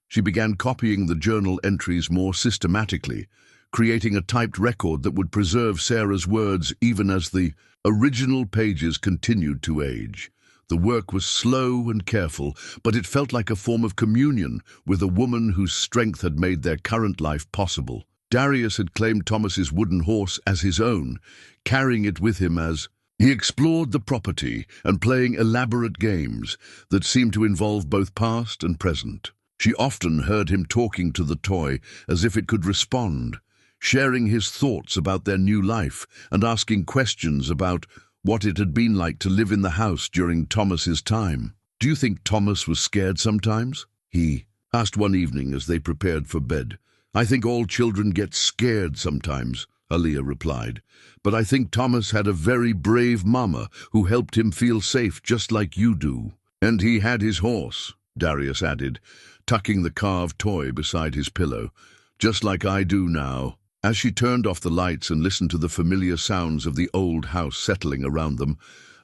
[SPEAKER 1] She began copying the journal entries more systematically, creating a typed record that would preserve Sarah's words even as the original pages continued to age. The work was slow and careful, but it felt like a form of communion with a woman whose strength had made their current life possible. Darius had claimed Thomas's wooden horse as his own, carrying it with him as he explored the property and playing elaborate games that seemed to involve both past and present. She often heard him talking to the toy as if it could respond, sharing his thoughts about their new life and asking questions about what it had been like to live in the house during Thomas's time. "Do you think Thomas was scared sometimes?" he asked one evening as they prepared for bed. "I think all children get scared sometimes," Aaliyah replied. "But I think Thomas had a very brave mama who helped him feel safe just like you do." "And he had his horse," Darius added, tucking the carved toy beside his pillow, "just like I do now." As she turned off the lights and listened to the familiar sounds of the old house settling around them,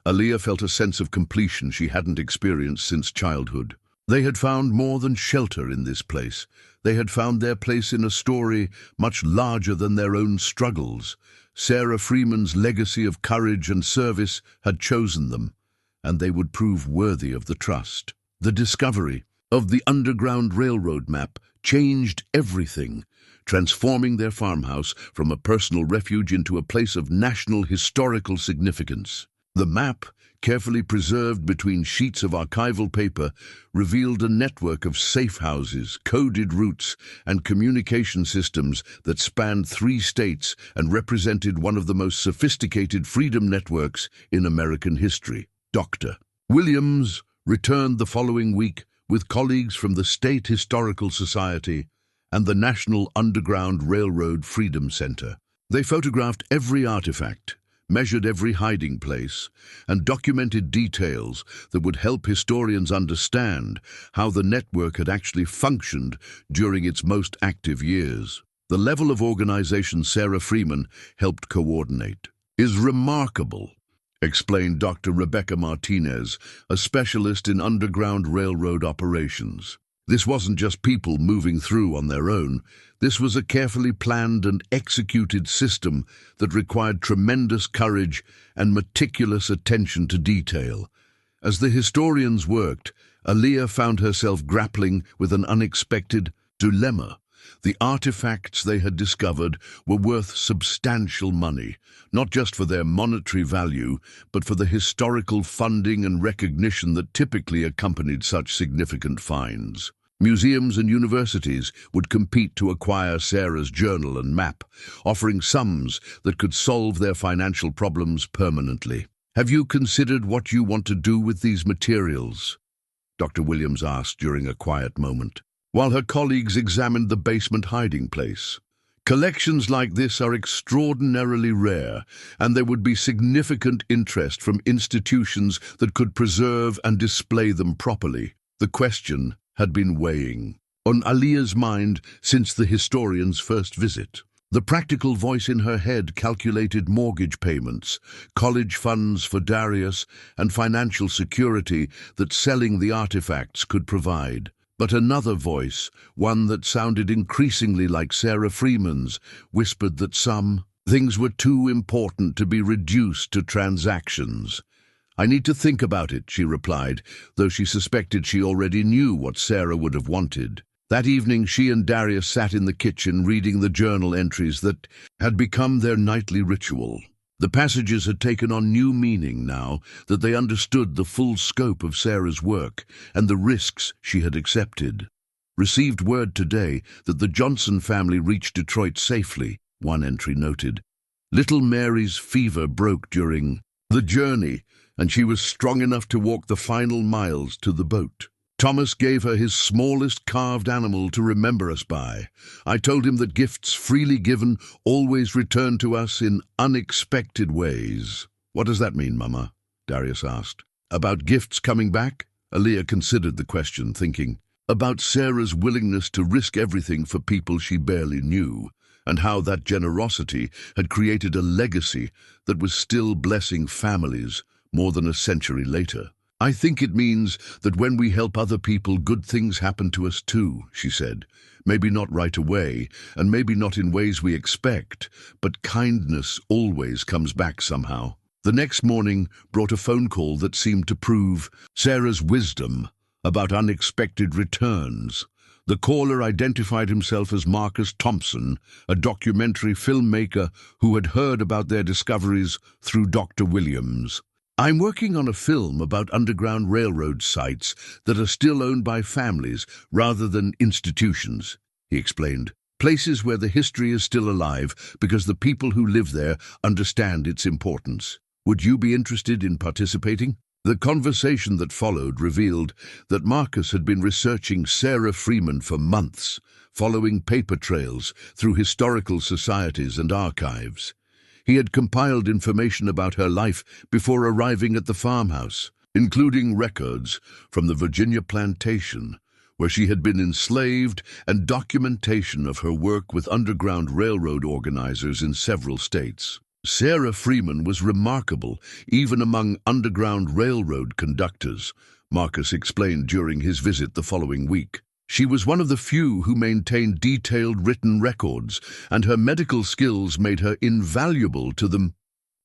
[SPEAKER 1] Aaliyah felt a sense of completion she hadn't experienced since childhood. They had found more than shelter in this place. They had found their place in a story much larger than their own struggles. Sarah Freeman's legacy of courage and service had chosen them, and they would prove worthy of the trust. The discovery of the Underground Railroad map changed everything, transforming their farmhouse from a personal refuge into a place of national historical significance. The map, carefully preserved between sheets of archival paper, revealed a network of safe houses, coded routes, and communication systems that spanned 3 states and represented one of the most sophisticated freedom networks in American history. Dr. Williams returned the following week with colleagues from the State Historical Society and the National Underground Railroad Freedom Center. They photographed every artifact, measured every hiding place, and documented details that would help historians understand how the network had actually functioned during its most active years. The level of organization Sarah Freeman helped coordinate is remarkable, explained Dr. Rebecca Martinez, a specialist in Underground Railroad operations. This wasn't just people moving through on their own. This was a carefully planned and executed system that required tremendous courage and meticulous attention to detail. As the historians worked, Aaliyah found herself grappling with an unexpected dilemma. The artifacts they had discovered were worth substantial money, not just for their monetary value, but for the historical funding and recognition that typically accompanied such significant finds. Museums and universities would compete to acquire Sarah's journal and map, offering sums that could solve their financial problems permanently. "Have you considered what you want to do with these materials?" Dr. Williams asked during a quiet moment, while her colleagues examined the basement hiding place. "Collections like this are extraordinarily rare, and there would be significant interest from institutions that could preserve and display them properly." The question had been weighing on Aaliyah's mind since the historian's first visit. The practical voice in her head calculated mortgage payments, college funds for Darius, and financial security that selling the artifacts could provide. But another voice, one that sounded increasingly like Sarah Freeman's, whispered that some things were too important to be reduced to transactions. "I need to think about it," she replied, though she suspected she already knew what Sarah would have wanted. That evening she and Darius sat in the kitchen reading the journal entries that had become their nightly ritual. The passages had taken on new meaning now that they understood the full scope of Sarah's work and the risks she had accepted. Received word today that the Johnson family reached Detroit safely, one entry noted. Little Mary's fever broke during the journey, and she was strong enough to walk the final miles to the boat. Thomas gave her his smallest carved animal to remember us by. I told him that gifts freely given always return to us in unexpected ways. What does that mean, Mama? Darius asked. About gifts coming back? Aaliyah considered the question, thinking about Sarah's willingness to risk everything for people she barely knew, and how that generosity had created a legacy that was still blessing families more than a century later. I think it means that when we help other people, good things happen to us too, she said. Maybe not right away, and maybe not in ways we expect, but kindness always comes back somehow. The next morning brought a phone call that seemed to prove Sarah's wisdom about unexpected returns. The caller identified himself as Marcus Thompson, a documentary filmmaker who had heard about their discoveries through Dr. Williams. I'm working on a film about Underground Railroad sites that are still owned by families rather than institutions, he explained. Places where the history is still alive because the people who live there understand its importance. Would you be interested in participating? The conversation that followed revealed that Marcus had been researching Sarah Freeman for months, following paper trails through historical societies and archives. He had compiled information about her life before arriving at the farmhouse, including records from the Virginia plantation, where she had been enslaved, and documentation of her work with Underground Railroad organizers in several states. Sarah Freeman was remarkable, even among Underground Railroad conductors, Marcus explained during his visit the following week. She was one of the few who maintained detailed written records, and her medical skills made her invaluable to the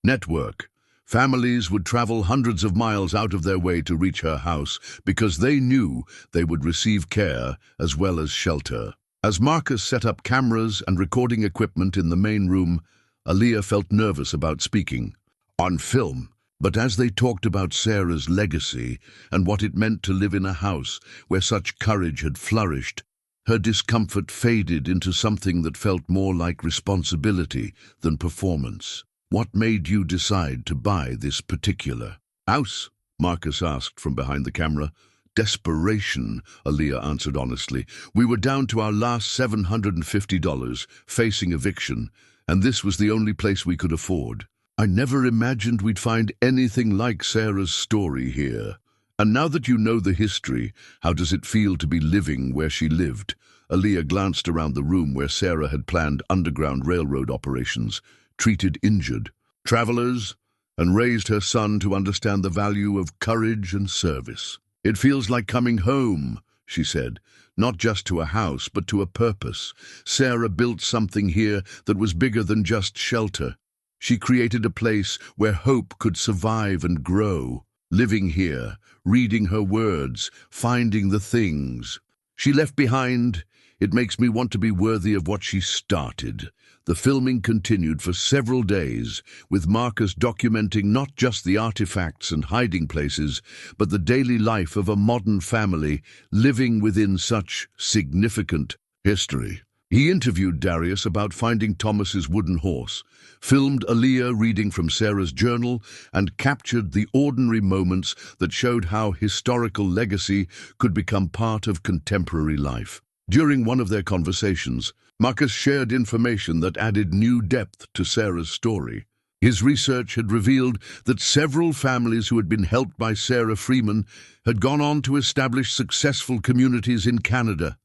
[SPEAKER 1] network. Families would travel hundreds of miles out of their way to reach her house because they knew they would receive care as well as shelter. As Marcus set up cameras and recording equipment in the main room, Aaliyah felt nervous about speaking on film, but as they talked about Sarah's legacy and what it meant to live in a house where such courage had flourished, her discomfort faded into something that felt more like responsibility than performance. What made you decide to buy this particular house? Marcus asked from behind the camera. Desperation, Aaliyah answered honestly. We were down to our last $750, facing eviction, and this was the only place we could afford. I never imagined we'd find anything like Sarah's story here. And now that you know the history, how does it feel to be living where she lived? Aaliyah glanced around the room where Sarah had planned Underground Railroad operations, treated injured travelers, and raised her son to understand the value of courage and service. It feels like coming home, she said, not just to a house, but to a purpose. Sarah built something here that was bigger than just shelter. She created a place where hope could survive and grow. Living here, reading her words, finding the things she left behind, it makes me want to be worthy of what she started. The filming continued for several days, with Marcus documenting not just the artifacts and hiding places, but the daily life of a modern family living within such significant history. He interviewed Darius about finding Thomas's wooden horse, filmed Aaliyah reading from Sarah's journal, and captured the ordinary moments that showed how historical legacy could become part of contemporary life. During one of their conversations, Marcus shared information that added new depth to Sarah's story. His research had revealed that several families who had been helped by Sarah Freeman had gone on to establish successful communities in Canada,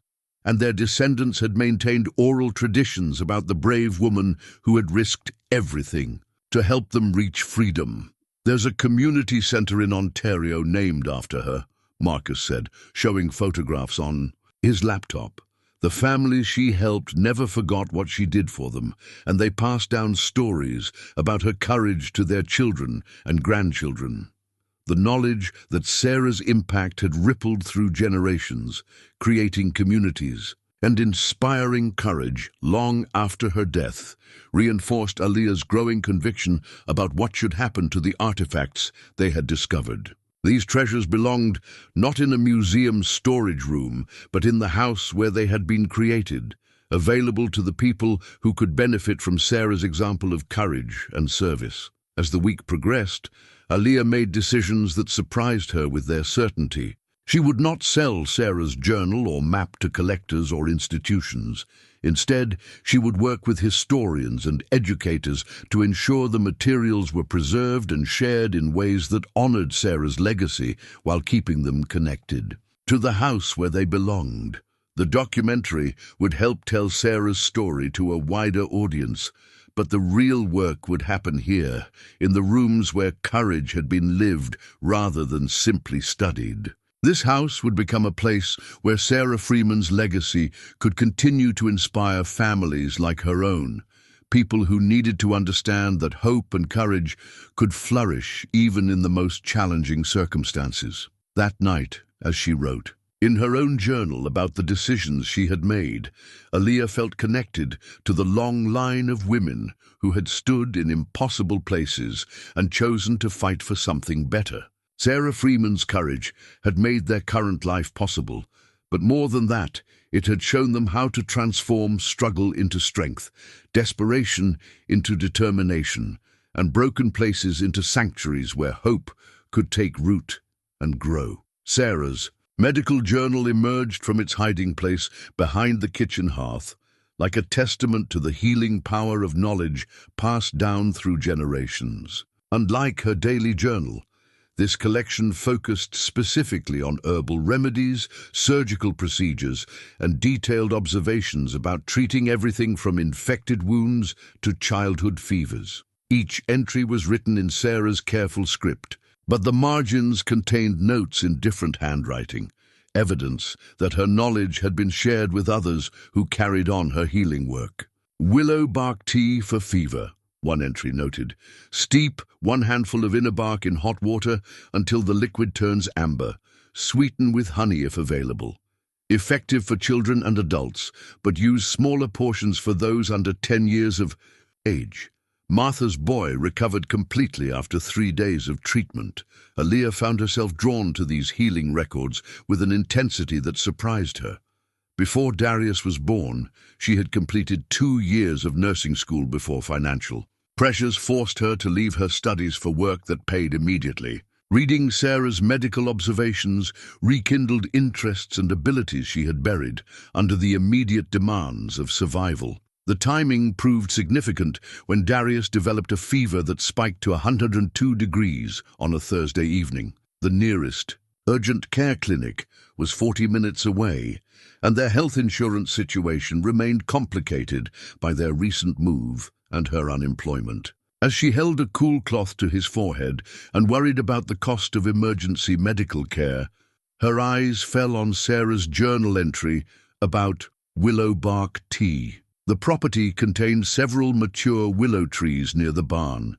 [SPEAKER 1] and their descendants had maintained oral traditions about the brave woman who had risked everything to help them reach freedom. There's a community center in Ontario named after her, Marcus said, showing photographs on his laptop. The families she helped never forgot what she did for them, and they passed down stories about her courage to their children and grandchildren. the knowledge that Sarah's impact had rippled through generations, creating communities and inspiring courage long after her death, reinforced Aaliyah's growing conviction about what should happen to the artifacts they had discovered. These treasures belonged not in a museum storage room, but in the house where they had been created, available to the people who could benefit from Sarah's example of courage and service. As the week progressed, Aaliyah made decisions that surprised her with their certainty. She would not sell Sarah's journal or map to collectors or institutions. Instead, she would work with historians and educators to ensure the materials were preserved and shared in ways that honored Sarah's legacy while keeping them connected to the house where they belonged. The documentary would help tell Sarah's story to a wider audience, but the real work would happen here, in the rooms where courage had been lived rather than simply studied. This house would become a place where Sarah Freeman's legacy could continue to inspire families like her own, people who needed to understand that hope and courage could flourish even in the most challenging circumstances. That night, as she wrote in her own journal about the decisions she had made, Aaliyah felt connected to the long line of women who had stood in impossible places and chosen to fight for something better. Sarah Freeman's courage had made their current life possible, but more than that, it had shown them how to transform struggle into strength, desperation into determination, and broken places into sanctuaries where hope could take root and grow. Sarah's medical journal emerged from its hiding place behind the kitchen hearth, like a testament to the healing power of knowledge passed down through generations. Unlike her daily journal, this collection focused specifically on herbal remedies, surgical procedures, and detailed observations about treating everything from infected wounds to childhood fevers. Each entry was written in Sarah's careful script, but the margins contained notes in different handwriting, evidence that her knowledge had been shared with others who carried on her healing work. Willow bark tea for fever, one entry noted. Steep 1 handful of inner bark in hot water until the liquid turns amber. Sweeten with honey if available. Effective for children and adults, but use smaller portions for those under 10 years of age. Martha's boy recovered completely after 3 days of treatment. Aaliyah found herself drawn to these healing records with an intensity that surprised her. Before Darius was born, she had completed 2 years of nursing school before financial pressures forced her to leave her studies for work that paid immediately. Reading Sarah's medical observations rekindled interests and abilities she had buried under the immediate demands of survival. The timing proved significant when Darius developed a fever that spiked to 102 degrees on a Thursday evening. The nearest urgent care clinic was 40 minutes away, and their health insurance situation remained complicated by their recent move and her unemployment. As she held a cool cloth to his forehead and worried about the cost of emergency medical care, her eyes fell on Sarah's journal entry about willow bark tea. The property contained several mature willow trees near the barn,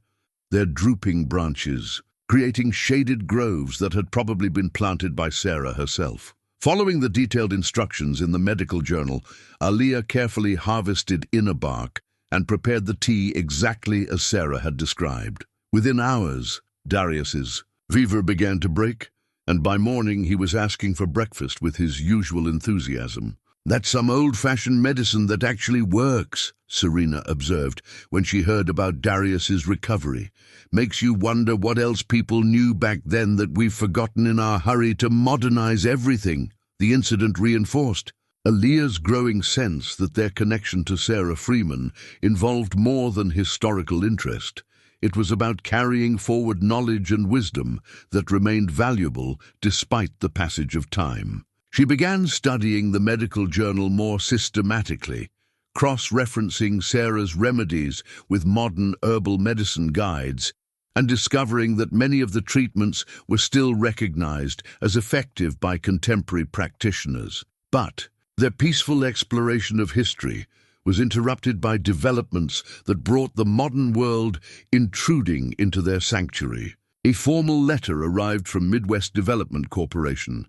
[SPEAKER 1] their drooping branches creating shaded groves that had probably been planted by Sarah herself. Following the detailed instructions in the medical journal, Aaliyah carefully harvested inner bark and prepared the tea exactly as Sarah had described. Within hours, Darius's fever began to break, and by morning he was asking for breakfast with his usual enthusiasm. "That's some old-fashioned medicine that actually works," Serena observed when she heard about Darius's recovery. "Makes you wonder what else people knew back then that we've forgotten in our hurry to modernize everything." The incident reinforced Aaliyah's growing sense that their connection to Sarah Freeman involved more than historical interest. It was about carrying forward knowledge and wisdom that remained valuable despite the passage of time. She began studying the medical journal more systematically, cross-referencing Sarah's remedies with modern herbal medicine guides, and discovering that many of the treatments were still recognized as effective by contemporary practitioners. But their peaceful exploration of history was interrupted by developments that brought the modern world intruding into their sanctuary. A formal letter arrived from Midwest Development Corporation,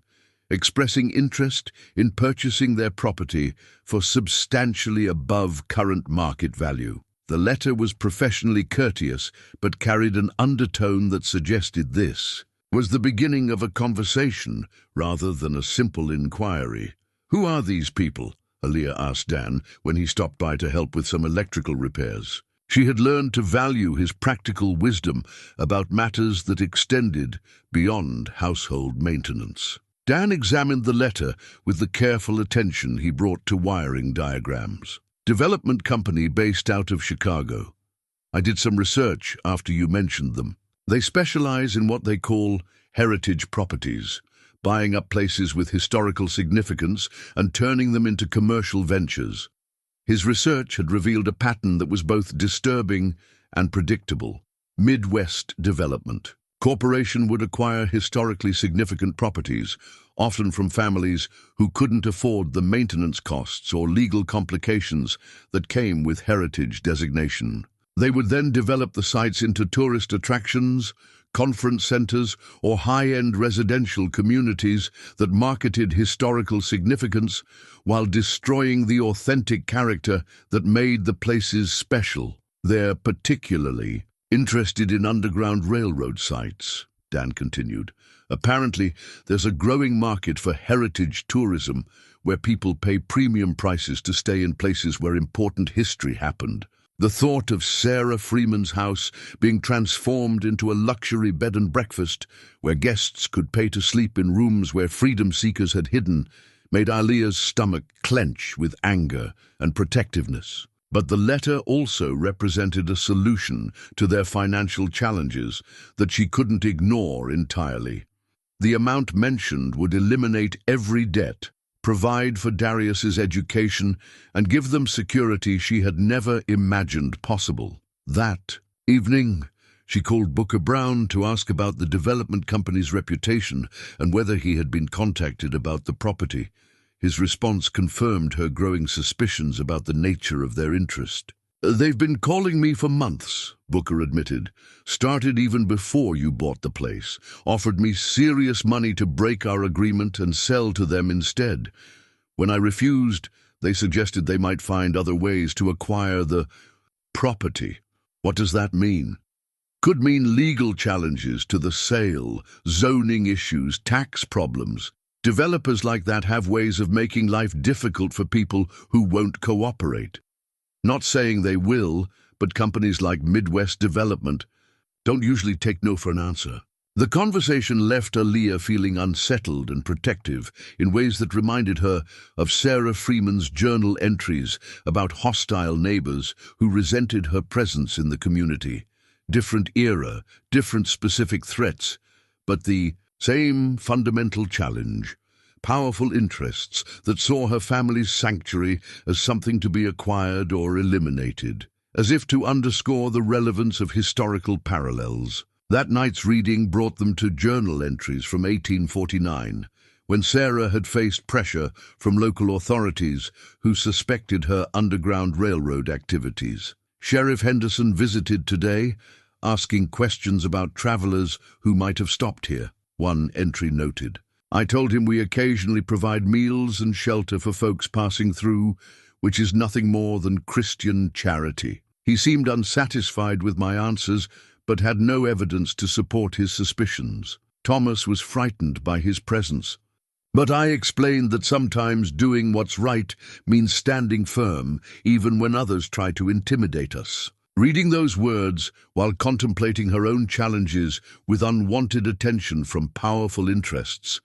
[SPEAKER 1] expressing interest in purchasing their property for substantially above current market value. The letter was professionally courteous, but carried an undertone that suggested this was the beginning of a conversation rather than a simple inquiry. "Who are these people?" Aaliyah asked Dan when he stopped by to help with some electrical repairs. She had learned to value his practical wisdom about matters that extended beyond household maintenance. Dan examined the letter with the careful attention he brought to wiring diagrams. "Development company based out of Chicago. I did some research after you mentioned them. They specialize in what they call heritage properties, buying up places with historical significance and turning them into commercial ventures." His research had revealed a pattern that was both disturbing and predictable. Midwest Development Corporation would acquire historically significant properties, often from families who couldn't afford the maintenance costs or legal complications that came with heritage designation. They would then develop the sites into tourist attractions, conference centers, or high-end residential communities that marketed historical significance while destroying the authentic character that made the places special. "They're particularly interested in underground railroad sites," Dan continued. "Apparently, there's a growing market for heritage tourism where people pay premium prices to stay in places where important history happened. The thought of Sarah Freeman's house being transformed into a luxury bed and breakfast where guests could pay to sleep in rooms where freedom seekers had hidden made Aaliyah's stomach clench with anger and protectiveness. But the letter also represented a solution to their financial challenges that she couldn't ignore entirely. The amount mentioned would eliminate every debt, provide for Darius's education, and give them security she had never imagined possible. That evening, she called Booker Brown to ask about the development company's reputation and whether he had been contacted about the property. His response confirmed her growing suspicions about the nature of their interest. "They've been calling me for months," Booker admitted. "Started even before you bought the place. Offered me serious money to break our agreement and sell to them instead. When I refused, they suggested they might find other ways to acquire the property." "What does that mean?" "Could mean legal challenges to the sale, zoning issues, tax problems. Developers like that have ways of making life difficult for people who won't cooperate. Not saying they will, but companies like Midwest Development don't usually take no for an answer." The conversation left Aaliyah feeling unsettled and protective in ways that reminded her of Sarah Freeman's journal entries about hostile neighbors who resented her presence in the community. Different era, different specific threats, but the same fundamental challenge. Powerful interests that saw her family's sanctuary as something to be acquired or eliminated, as if to underscore the relevance of historical parallels. That night's reading brought them to journal entries from 1849, when Sarah had faced pressure from local authorities who suspected her Underground Railroad activities. Sheriff Henderson visited today, asking questions about travelers who might have stopped here, one entry noted. "I told him we occasionally provide meals and shelter for folks passing through, which is nothing more than Christian charity. He seemed unsatisfied with my answers, but had no evidence to support his suspicions. Thomas was frightened by his presence. But I explained that sometimes doing what's right means standing firm, even when others try to intimidate us." Reading those words while contemplating her own challenges with unwanted attention from powerful interests,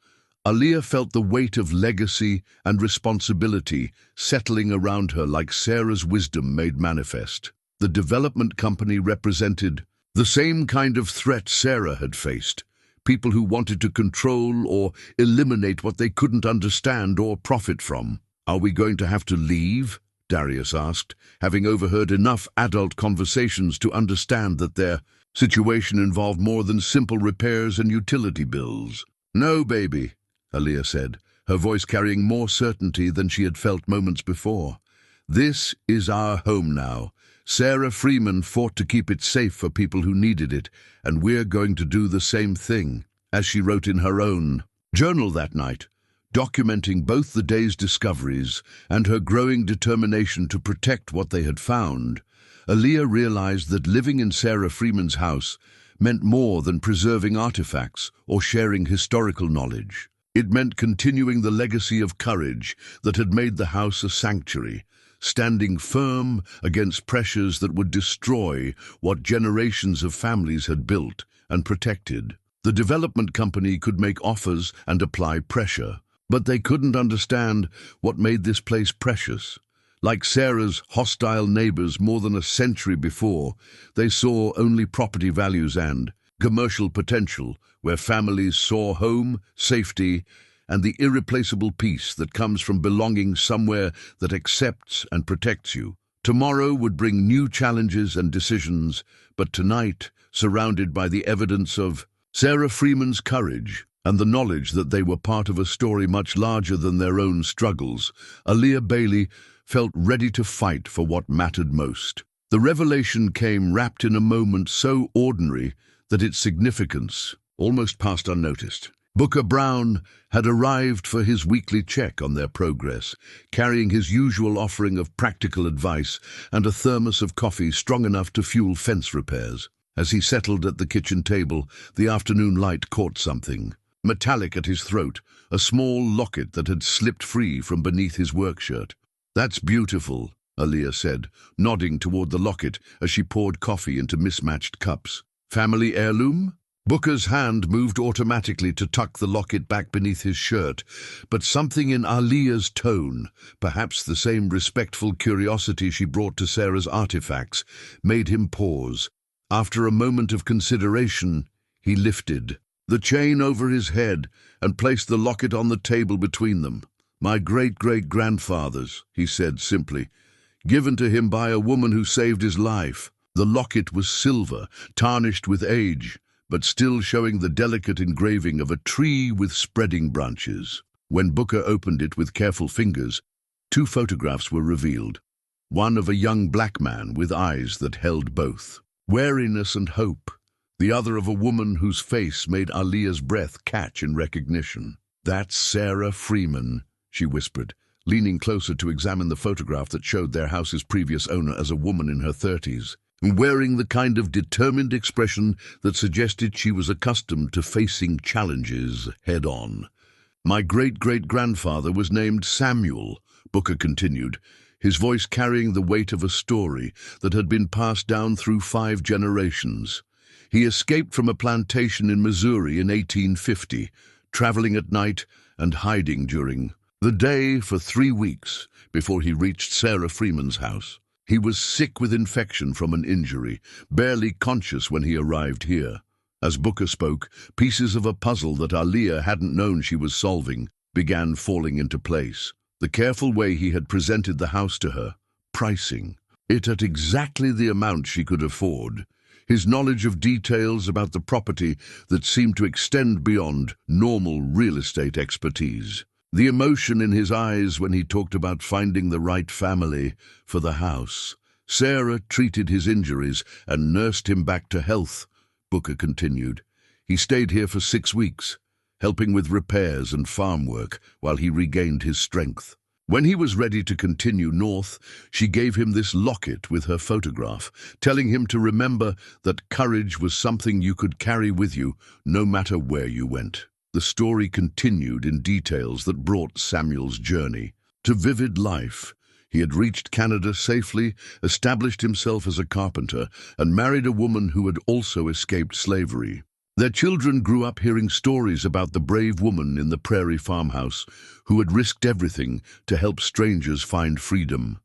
[SPEAKER 1] Aaliyah felt the weight of legacy and responsibility settling around her like Sarah's wisdom made manifest. The development company represented the same kind of threat Sarah had faced, people who wanted to control or eliminate what they couldn't understand or profit from. "Are we going to have to leave?" Darius asked, having overheard enough adult conversations to understand that their situation involved more than simple repairs and utility bills. "No, baby," Aaliyah said, her voice carrying more certainty than she had felt moments before. "This is our home now, Sarah Freeman fought to keep it safe for people who needed it, and we're going to do the same thing, as she wrote in her own journal that night, documenting both the day's discoveries and her growing determination to protect what they had found. Aaliyah realized that living in Sarah Freeman's house meant more than preserving artifacts or sharing historical knowledge. It meant continuing the legacy of courage that had made the house a sanctuary, standing firm against pressures that would destroy what generations of families had built and protected. The development company could make offers and apply pressure, but they couldn't understand what made this place precious. Like Sarah's hostile neighbors more than a century before, they saw only property values and commercial potential, where families saw home, safety, and the irreplaceable peace that comes from belonging somewhere that accepts and protects you. Tomorrow would bring new challenges and decisions, but tonight, surrounded by the evidence of Sarah Freeman's courage and the knowledge that they were part of a story much larger than their own struggles, Aaliyah Bailey felt ready to fight for what mattered most. The revelation came wrapped in a moment so ordinary that its significance almost passed unnoticed. Booker Brown had arrived for his weekly check on their progress, carrying his usual offering of practical advice and a thermos of coffee strong enough to fuel fence repairs. As he settled at the kitchen table, the afternoon light caught something metallic at his throat, a small locket that had slipped free from beneath his work shirt. "That's beautiful," Aaliyah said, nodding toward the locket as she poured coffee into mismatched cups. "Family heirloom?" Booker's hand moved automatically to tuck the locket back beneath his shirt, but something in Aaliyah's tone, perhaps the same respectful curiosity she brought to Sarah's artifacts, made him pause. After a moment of consideration, he lifted the chain over his head and placed the locket on the table between them. "My great-great-grandfather's," he said simply, "given to him by a woman who saved his life." The locket was silver, tarnished with age, but still showing the delicate engraving of a tree with spreading branches. When Booker opened it with careful fingers, two photographs were revealed. One of a young black man with eyes that held both wariness and hope, the other of a woman whose face made Aaliyah's breath catch in recognition. "That's Sarah Freeman," she whispered, leaning closer to examine the photograph that showed their house's previous owner as a woman in her 30s, wearing the kind of determined expression that suggested she was accustomed to facing challenges head-on. "My great-great-grandfather was named Samuel," Booker continued, his voice carrying the weight of a story that had been passed down through 5 generations. He escaped from a plantation in Missouri in 1850, traveling at night and hiding during the day for 3 weeks before he reached Sarah Freeman's house. He was sick with infection from an injury, barely conscious when he arrived here. As Booker spoke, pieces of a puzzle that Aaliyah hadn't known she was solving began falling into place. The careful way he had presented the house to her, pricing it at exactly the amount she could afford, his knowledge of details about the property that seemed to extend beyond normal real estate expertise. The emotion in his eyes when he talked about finding the right family for the house. Sarah treated his injuries and nursed him back to health, Booker continued. He stayed here for 6 weeks, helping with repairs and farm work while he regained his strength. When he was ready to continue north, she gave him this locket with her photograph, telling him to remember that courage was something you could carry with you no matter where you went. The story continued in details that brought Samuel's journey to vivid life. He had reached Canada safely, established himself as a carpenter, and married a woman who had also escaped slavery. Their children grew up hearing stories about the brave woman in the prairie farmhouse who had risked everything to help strangers find freedom.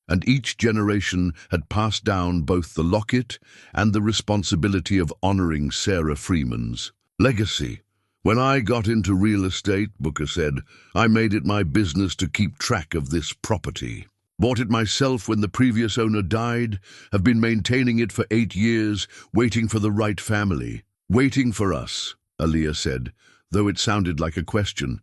[SPEAKER 1] And each generation had passed down both the locket and the responsibility of honoring Sarah Freeman's legacy. "When I got into real estate," Booker said, "I made it my business to keep track of this property. Bought it myself when the previous owner died, have been maintaining it for 8 years, waiting for the right family." "Waiting for us," Aaliyah said, though it sounded like a question.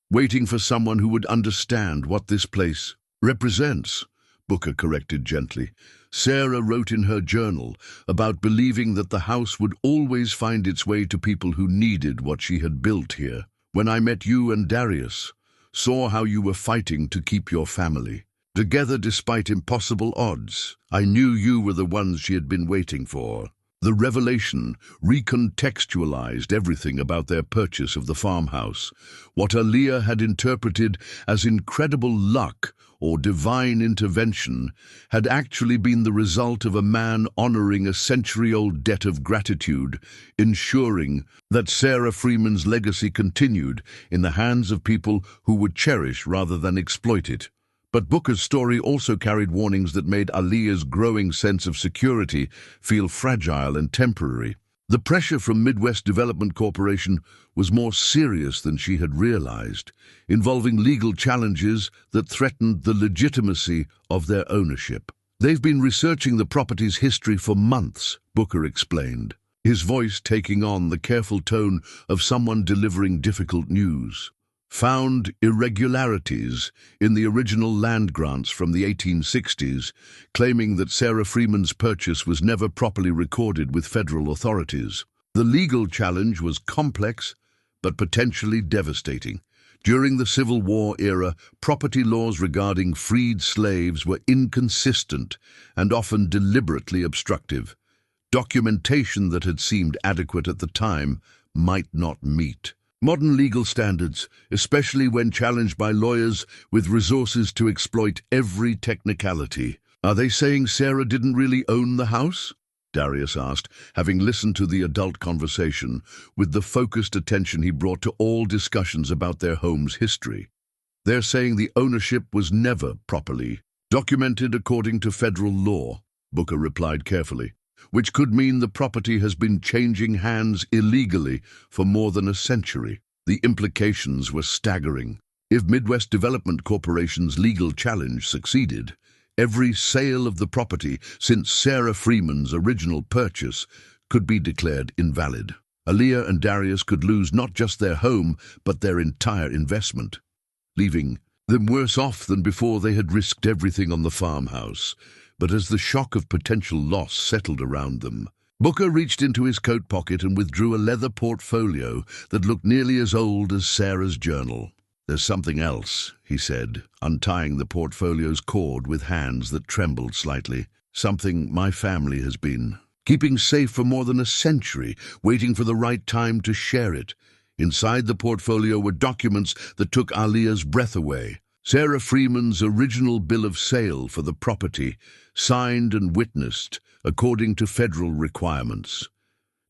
[SPEAKER 1] "Waiting for someone who would understand what this place represents." Booker corrected gently. Sarah wrote in her journal about believing that the house would always find its way to people who needed what she had built here. When I met you and Darius, saw how you were fighting to keep your family together despite impossible odds, I knew you were the ones she had been waiting for. The revelation recontextualized everything about their purchase of the farmhouse. What Aaliyah had interpreted as incredible luck or divine intervention had actually been the result of a man honoring a century-old debt of gratitude, ensuring that Sarah Freeman's legacy continued in the hands of people who would cherish rather than exploit it. But Booker's story also carried warnings that made Aaliyah's growing sense of security feel fragile and temporary. The pressure from Midwest Development Corporation was more serious than she had realized, involving legal challenges that threatened the legitimacy of their ownership. They've been researching the property's history for months, Booker explained, his voice taking on the careful tone of someone delivering difficult news. Found irregularities in the original land grants from the 1860s, claiming that Sarah Freeman's purchase was never properly recorded with federal authorities. The legal challenge was complex but potentially devastating. During the Civil War era, property laws regarding freed slaves were inconsistent and often deliberately obstructive. Documentation that had seemed adequate at the time might not meet modern legal standards, especially when challenged by lawyers with resources to exploit every technicality. Are they saying Sarah didn't really own the house? Darius asked, having listened to the adult conversation with the focused attention he brought to all discussions about their home's history. They're saying the ownership was never properly documented according to federal law, Booker replied carefully, which could mean the property has been changing hands illegally for more than a century. The implications were staggering. If Midwest Development Corporation's legal challenge succeeded, every sale of the property since Sarah Freeman's original purchase could be declared invalid. Aaliyah and Darius could lose not just their home, but their entire investment, leaving them worse off than before they had risked everything on the farmhouse. But as the shock of potential loss settled around them, Booker reached into his coat pocket and withdrew a leather portfolio that looked nearly as old as Sarah's journal. "There's something else," he said, untying the portfolio's cord with hands that trembled slightly. "Something my family has been keeping safe for more than a century, waiting for the right time to share it." Inside the portfolio were documents that took Aaliyah's breath away. Sarah Freeman's original bill of sale for the property, signed and witnessed according to federal requirements.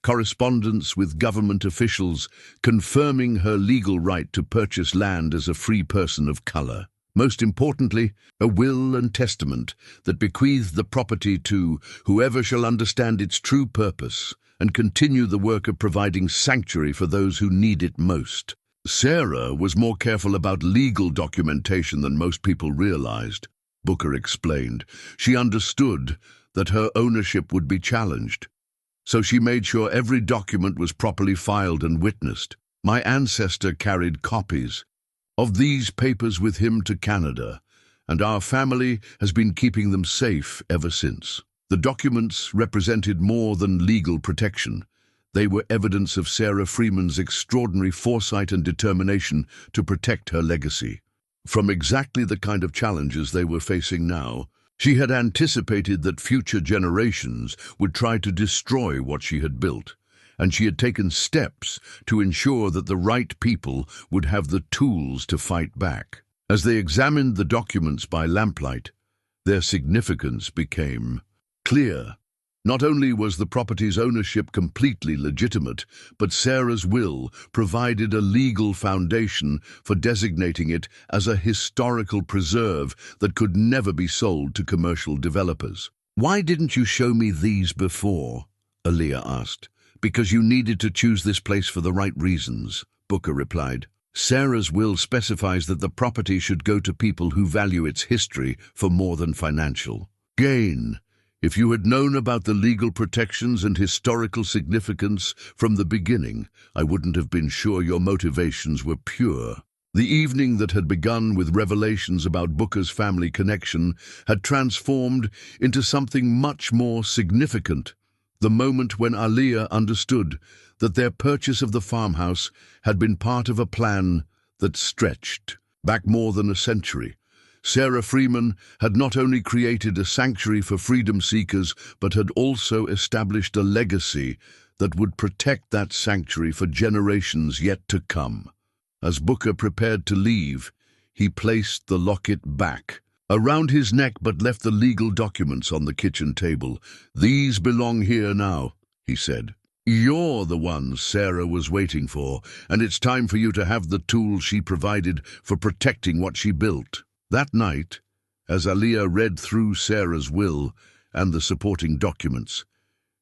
[SPEAKER 1] Correspondence with government officials confirming her legal right to purchase land as a free person of color. Most importantly, a will and testament that bequeathed the property to whoever shall understand its true purpose and continue the work of providing sanctuary for those who need it most. Sarah was more careful about legal documentation than most people realized, Booker explained. She understood that her ownership would be challenged, so she made sure every document was properly filed and witnessed. My ancestor carried copies of these papers with him to Canada, and our family has been keeping them safe ever since. The documents represented more than legal protection. They were evidence of Sarah Freeman's extraordinary foresight and determination to protect her legacy. From exactly the kind of challenges they were facing now, she had anticipated that future generations would try to destroy what she had built, and she had taken steps to ensure that the right people would have the tools to fight back. As they examined the documents by lamplight, their significance became clear. Not only was the property's ownership completely legitimate, but Sarah's will provided a legal foundation for designating it as a historical preserve that could never be sold to commercial developers. "Why didn't you show me these before?" Aaliyah asked. "Because you needed to choose this place for the right reasons," Booker replied. "Sarah's will specifies that the property should go to people who value its history for more than financial gain. If you had known about the legal protections and historical significance from the beginning, I wouldn't have been sure your motivations were pure." The evening that had begun with revelations about Booker's family connection had transformed into something much more significant. The moment when Aaliyah understood that their purchase of the farmhouse had been part of a plan that stretched back more than a century. Sarah Freeman had not only created a sanctuary for freedom seekers, but had also established a legacy that would protect that sanctuary for generations yet to come. As Booker prepared to leave, he placed the locket back around his neck but left the legal documents on the kitchen table. "These belong here now," he said. "You're the one Sarah was waiting for, and it's time for you to have the tools she provided for protecting what she built." That night, as Aaliyah read through Sarah's will and the supporting documents,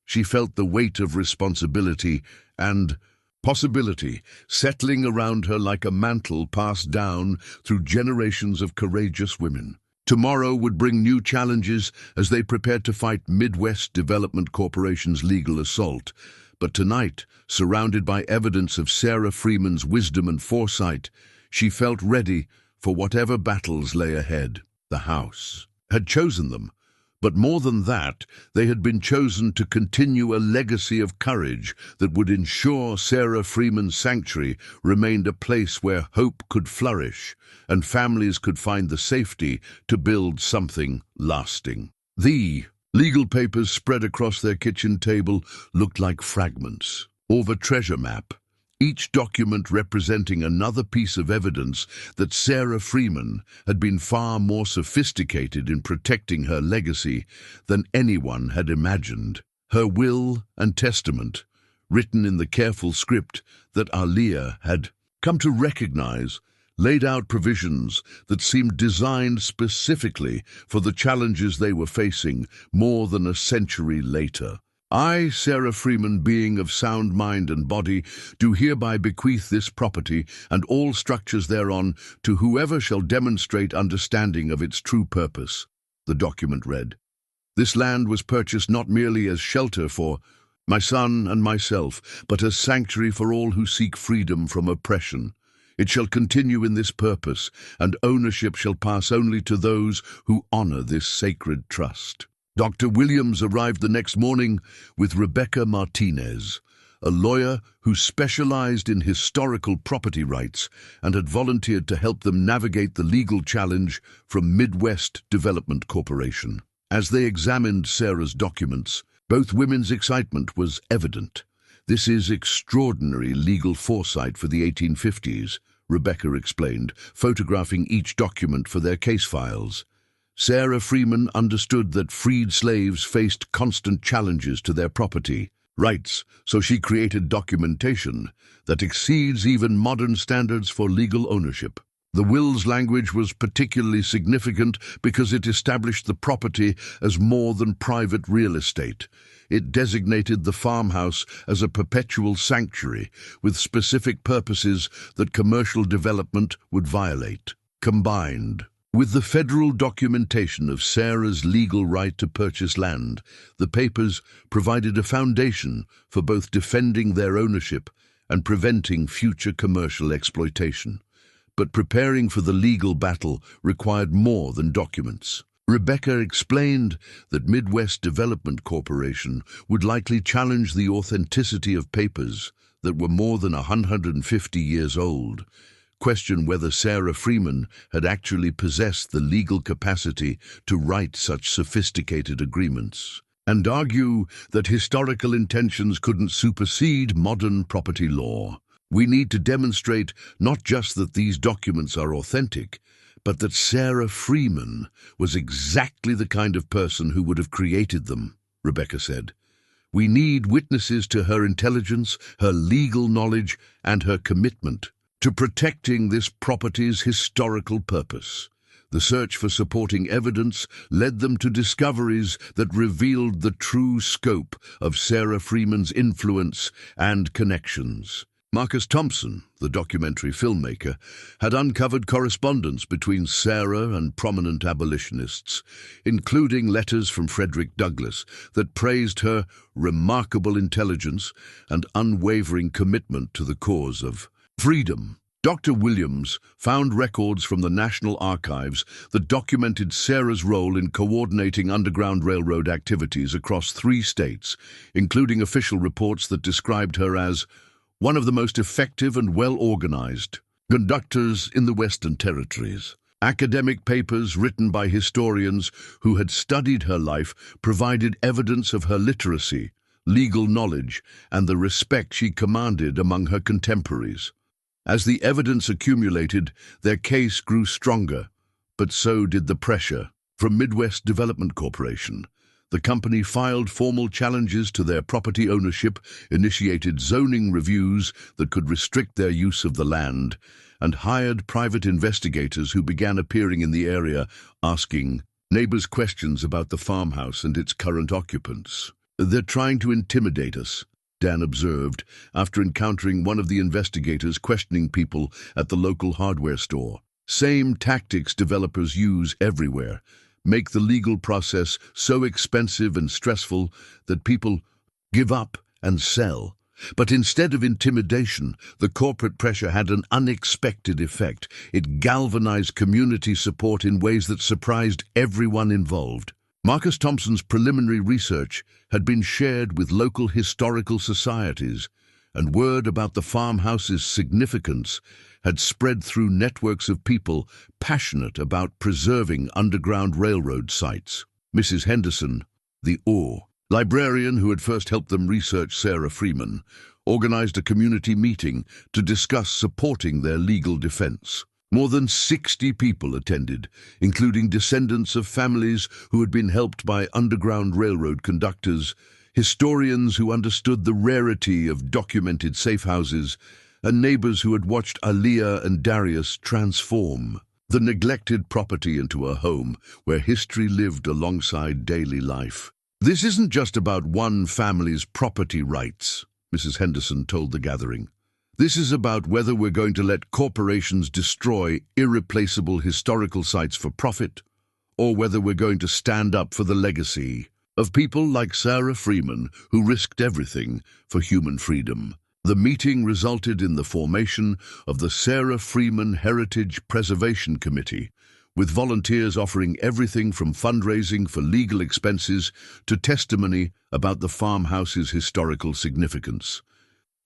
[SPEAKER 1] she felt the weight of responsibility and possibility settling around her like a mantle passed down through generations of courageous women. Tomorrow would bring new challenges as they prepared to fight Midwest Development Corporation's legal assault. But tonight, surrounded by evidence of Sarah Freeman's wisdom and foresight, she felt ready for whatever battles lay ahead. The house had chosen them, but more than that, they had been chosen to continue a legacy of courage that would ensure Sarah Freeman's sanctuary remained a place where hope could flourish and families could find the safety to build something lasting. The legal papers spread across their kitchen table looked like fragments of a treasure map, each document representing another piece of evidence that Sarah Freeman had been far more sophisticated in protecting her legacy than anyone had imagined. Her will and testament, written in the careful script that Aaliyah had come to recognize, laid out provisions that seemed designed specifically for the challenges they were facing more than a century later. "I, Sarah Freeman, being of sound mind and body, do hereby bequeath this property and all structures thereon to whoever shall demonstrate understanding of its true purpose," the document read. "This land was purchased not merely as shelter for my son and myself, but as sanctuary for all who seek freedom from oppression. It shall continue in this purpose, and ownership shall pass only to those who honor this sacred trust." Dr. Williams arrived the next morning with Rebecca Martinez, a lawyer who specialized in historical property rights and had volunteered to help them navigate the legal challenge from Midwest Development Corporation. As they examined Sarah's documents, both women's excitement was evident. "This is extraordinary legal foresight for the 1850s, Rebecca explained, photographing each document for their case files. Sarah Freeman understood that freed slaves faced constant challenges to their property rights, so she created documentation that exceeds even modern standards for legal ownership. The will's language was particularly significant because it established the property as more than private real estate. It designated the farmhouse as a perpetual sanctuary with specific purposes that commercial development would violate. Combined with the federal documentation of Sarah's legal right to purchase land, the papers provided a foundation for both defending their ownership and preventing future commercial exploitation. But preparing for the legal battle required more than documents. Rebecca explained that Midwest Development Corporation would likely challenge the authenticity of papers that were more than 150 years old, question whether Sarah Freeman had actually possessed the legal capacity to write such sophisticated agreements, and argue that historical intentions couldn't supersede modern property law. "We need to demonstrate not just that these documents are authentic, but that Sarah Freeman was exactly the kind of person who would have created them," Rebecca said. "We need witnesses to her intelligence, her legal knowledge, and her commitment to protecting this property's historical purpose." The search for supporting evidence led them to discoveries that revealed the true scope of Sarah Freeman's influence and connections. Marcus Thompson, the documentary filmmaker, had uncovered correspondence between Sarah and prominent abolitionists, including letters from Frederick Douglass that praised her remarkable intelligence and unwavering commitment to the cause of freedom. Dr. Williams found records from the National Archives that documented Sarah's role in coordinating Underground Railroad activities across 3 states, including official reports that described her as one of the most effective and well-organized conductors in the Western Territories. Academic papers written by historians who had studied her life provided evidence of her literacy, legal knowledge, and the respect she commanded among her contemporaries. As the evidence accumulated, their case grew stronger, but so did the pressure. From Midwest Development Corporation, the company filed formal challenges to their property ownership, initiated zoning reviews that could restrict their use of the land, and hired private investigators who began appearing in the area, asking neighbors questions about the farmhouse and its current occupants. "They're trying to intimidate us," Dan observed, after encountering one of the investigators questioning people at the local hardware store. "Same tactics developers use everywhere. Make the legal process so expensive and stressful that people give up and sell." But instead of intimidation, the corporate pressure had an unexpected effect. It galvanized community support in ways that surprised everyone involved. Marcus Thompson's preliminary research had been shared with local historical societies, and word about the farmhouse's significance had spread through networks of people passionate about preserving Underground Railroad sites. Mrs. Henderson, the librarian who had first helped them research Sarah Freeman, organized a community meeting to discuss supporting their legal defense. More than 60 people attended, including descendants of families who had been helped by Underground Railroad conductors, historians who understood the rarity of documented safe houses, and neighbors who had watched Aaliyah and Darius transform the neglected property into a home where history lived alongside daily life. "This isn't just about one family's property rights," Mrs. Henderson told the gathering. "This is about whether we're going to let corporations destroy irreplaceable historical sites for profit, or whether we're going to stand up for the legacy of people like Sarah Freeman who risked everything for human freedom." The meeting resulted in the formation of the Sarah Freeman Heritage Preservation Committee, with volunteers offering everything from fundraising for legal expenses to testimony about the farmhouse's historical significance.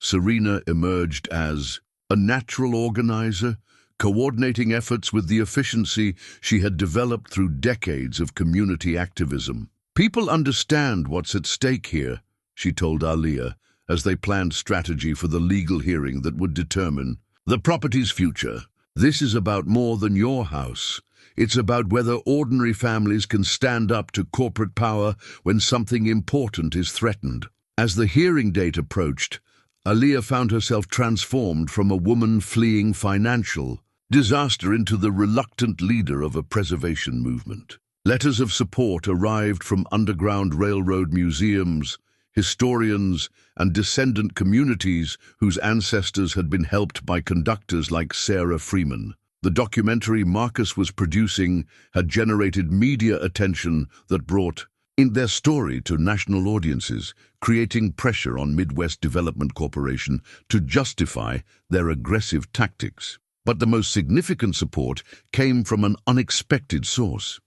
[SPEAKER 1] Serena emerged as a natural organizer, coordinating efforts with the efficiency she had developed through decades of community activism. "People understand what's at stake here," she told Aaliyah, as they planned strategy for the legal hearing that would determine the property's future. "This is about more than your house. It's about whether ordinary families can stand up to corporate power when something important is threatened." As the hearing date approached, Aaliyah found herself transformed from a woman fleeing financial disaster into the reluctant leader of a preservation movement. Letters of support arrived from Underground Railroad museums, historians, and descendant communities whose ancestors had been helped by conductors like Sarah Freeman. The documentary Marcus was producing had generated media attention that brought in their story to national audiences, creating pressure on Midwest Development Corporation to justify their aggressive tactics. But the most significant support came from an unexpected source.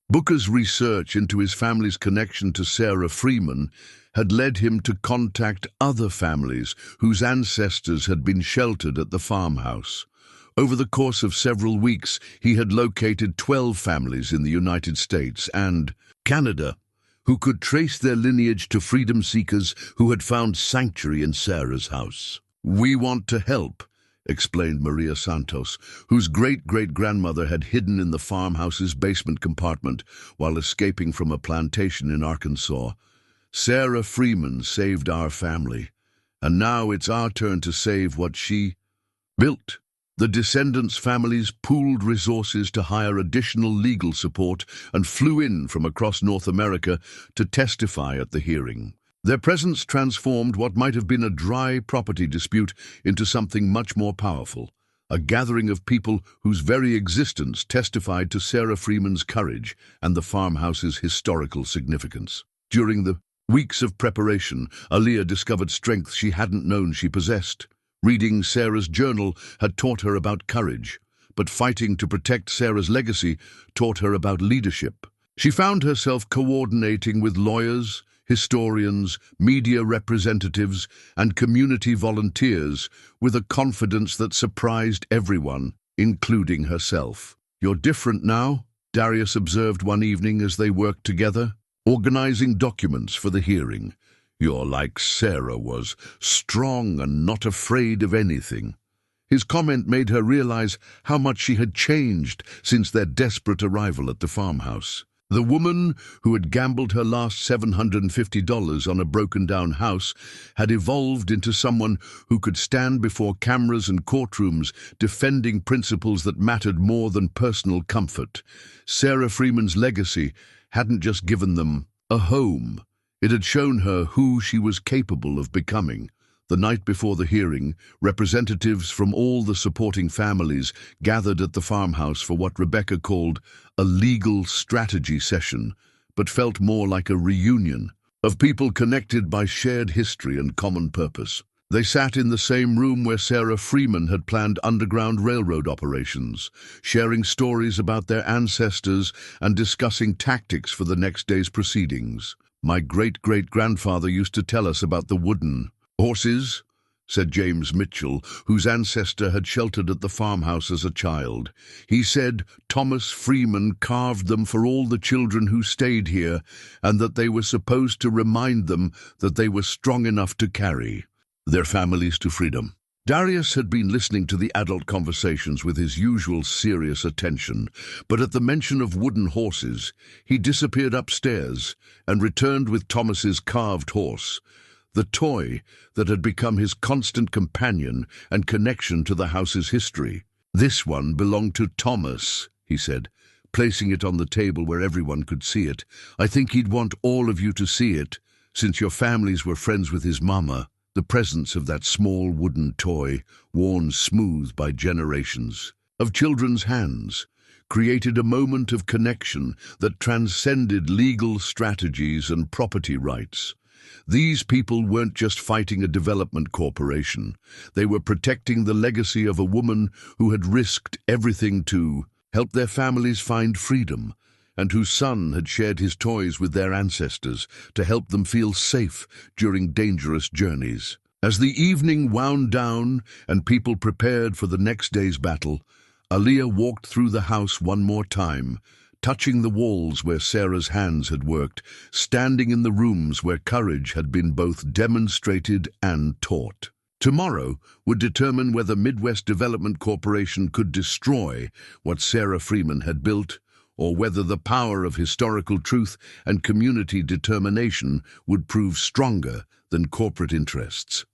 [SPEAKER 1] Booker's research into his family's connection to Sarah Freeman had led him to contact other families whose ancestors had been sheltered at the farmhouse. Over the course of several weeks, he had located 12 families in the United States and Canada who could trace their lineage to freedom seekers who had found sanctuary in Sarah's house. "We want to help," explained Maria Santos, whose great-great-grandmother had hidden in the farmhouse's basement compartment while escaping from a plantation in Arkansas. "Sarah Freeman saved our family, and now it's our turn to save what she built." The descendants' families pooled resources to hire additional legal support and flew in from across North America to testify at the hearing. Their presence transformed what might have been a dry property dispute into something much more powerful, a gathering of people whose very existence testified to Sarah Freeman's courage and the farmhouse's historical significance. During the weeks of preparation, Aaliyah discovered strength she hadn't known she possessed. Reading Sarah's journal had taught her about courage, but fighting to protect Sarah's legacy taught her about leadership. She found herself coordinating with lawyers, historians, media representatives, and community volunteers with a confidence that surprised everyone, including herself. "You're different now," Darius observed one evening as they worked together, organizing documents for the hearing. "You're like Sarah was, strong and not afraid of anything." His comment made her realize how much she had changed since their desperate arrival at the farmhouse. The woman who had gambled her last $750 on a broken-down house had evolved into someone who could stand before cameras and courtrooms defending principles that mattered more than personal comfort. Sarah Freeman's legacy hadn't just given them a home. It had shown her who she was capable of becoming. The night before the hearing, representatives from all the supporting families gathered at the farmhouse for what Rebecca called a legal strategy session, but felt more like a reunion of people connected by shared history and common purpose. They sat in the same room where Sarah Freeman had planned Underground Railroad operations, sharing stories about their ancestors and discussing tactics for the next day's proceedings. "My great-great-grandfather used to tell us about the wooden horses," said James Mitchell, whose ancestor had sheltered at the farmhouse as a child. "He said Thomas Freeman carved them for all the children who stayed here, and that they were supposed to remind them that they were strong enough to carry their families to freedom." Darius had been listening to the adult conversations with his usual serious attention, but at the mention of wooden horses, he disappeared upstairs and returned with Thomas's carved horse, the toy that had become his constant companion and connection to the house's history. "This one belonged to Thomas," he said, placing it on the table where everyone could see it. "I think he'd want all of you to see it, since your families were friends with his mama." The presence of that small wooden toy, worn smooth by generations of children's hands, created a moment of connection that transcended legal strategies and property rights. These people weren't just fighting a development corporation. They were protecting the legacy of a woman who had risked everything to help their families find freedom, and whose son had shared his toys with their ancestors to help them feel safe during dangerous journeys. As the evening wound down and people prepared for the next day's battle, Aaliyah walked through the house one more time, touching the walls where Sarah's hands had worked, standing in the rooms where courage had been both demonstrated and taught. Tomorrow would determine whether Midwest Development Corporation could destroy what Sarah Freeman had built, or whether the power of historical truth and community determination would prove stronger than corporate interests.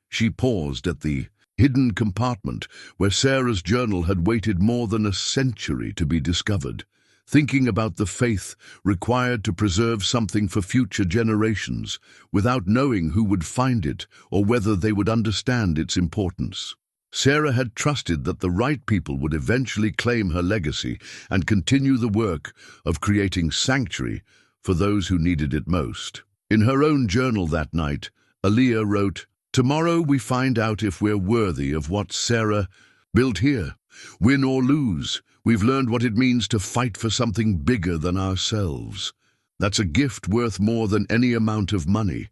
[SPEAKER 1] She paused at the hidden compartment where Sarah's journal had waited more than a century to be discovered, thinking about the faith required to preserve something for future generations, without knowing who would find it or whether they would understand its importance. Sarah had trusted that the right people would eventually claim her legacy and continue the work of creating sanctuary for those who needed it most. In her own journal that night, Aaliyah wrote, "Tomorrow we find out if we're worthy of what Sarah built here. Win or lose, we've learned what it means to fight for something bigger than ourselves. That's a gift worth more than any amount of money.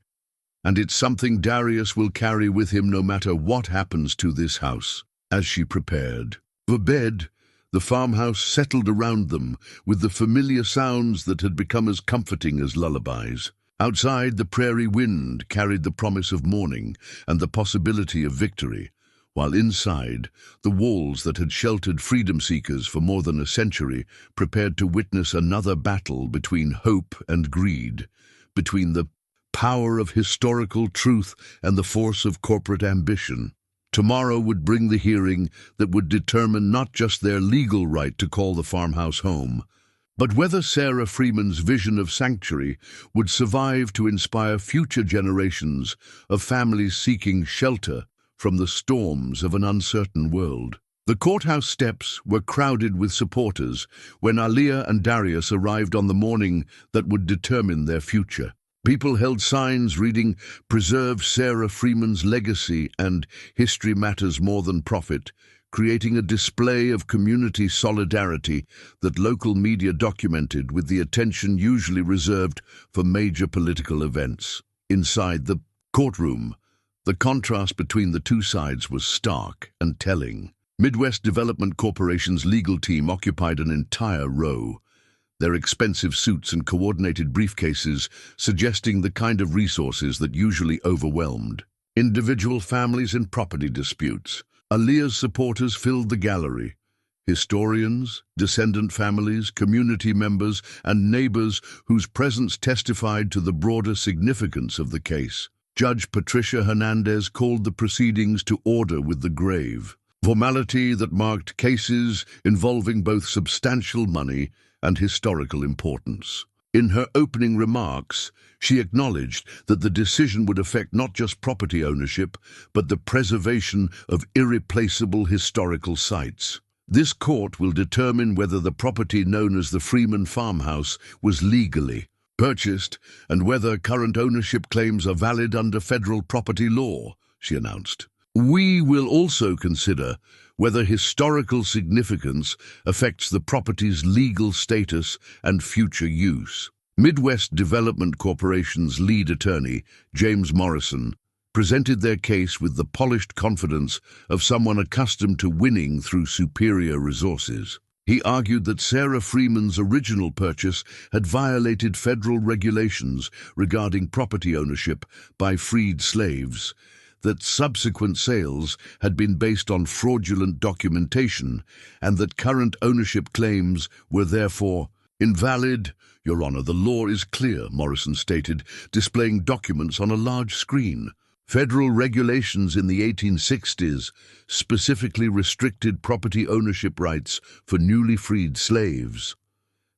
[SPEAKER 1] And it's something Darius will carry with him no matter what happens to this house." As she prepared for bed, the farmhouse settled around them with the familiar sounds that had become as comforting as lullabies. Outside, the prairie wind carried the promise of morning and the possibility of victory, while inside, the walls that had sheltered freedom seekers for more than a century prepared to witness another battle between hope and greed, between the power of historical truth and the force of corporate ambition. Tomorrow would bring the hearing that would determine not just their legal right to call the farmhouse home, but whether Sarah Freeman's vision of sanctuary would survive to inspire future generations of families seeking shelter from the storms of an uncertain world. The courthouse steps were crowded with supporters when Aaliyah and Darius arrived on the morning that would determine their future. People held signs reading, "Preserve Sarah Freeman's legacy" and "History matters more than profit," creating a display of community solidarity that local media documented with the attention usually reserved for major political events. Inside the courtroom, the contrast between the two sides was stark and telling. Midwest Development Corporation's legal team occupied an entire row, their expensive suits and coordinated briefcases suggesting the kind of resources that usually overwhelmed individual families in property disputes. Aaliyah's supporters filled the gallery. Historians, descendant families, community members, and neighbors whose presence testified to the broader significance of the case. Judge Patricia Hernandez called the proceedings to order with the grave, formality that marked cases involving both substantial money and historical importance. In her opening remarks, she acknowledged that the decision would affect not just property ownership, but the preservation of irreplaceable historical sites. This court will determine whether the property known as the Freeman farmhouse was legally purchased and whether current ownership claims are valid under federal property law, she announced. We will also consider whether historical significance affects the property's legal status and future use. Midwest Development Corporation's lead attorney, James Morrison, presented their case with the polished confidence of someone accustomed to winning through superior resources. He argued that Sarah Freeman's original purchase had violated federal regulations regarding property ownership by freed slaves, that subsequent sales had been based on fraudulent documentation, and that current ownership claims were therefore invalid. "Your Honor, the law is clear," Morrison stated, displaying documents on a large screen. Federal regulations in the 1860s specifically restricted property ownership rights for newly freed slaves.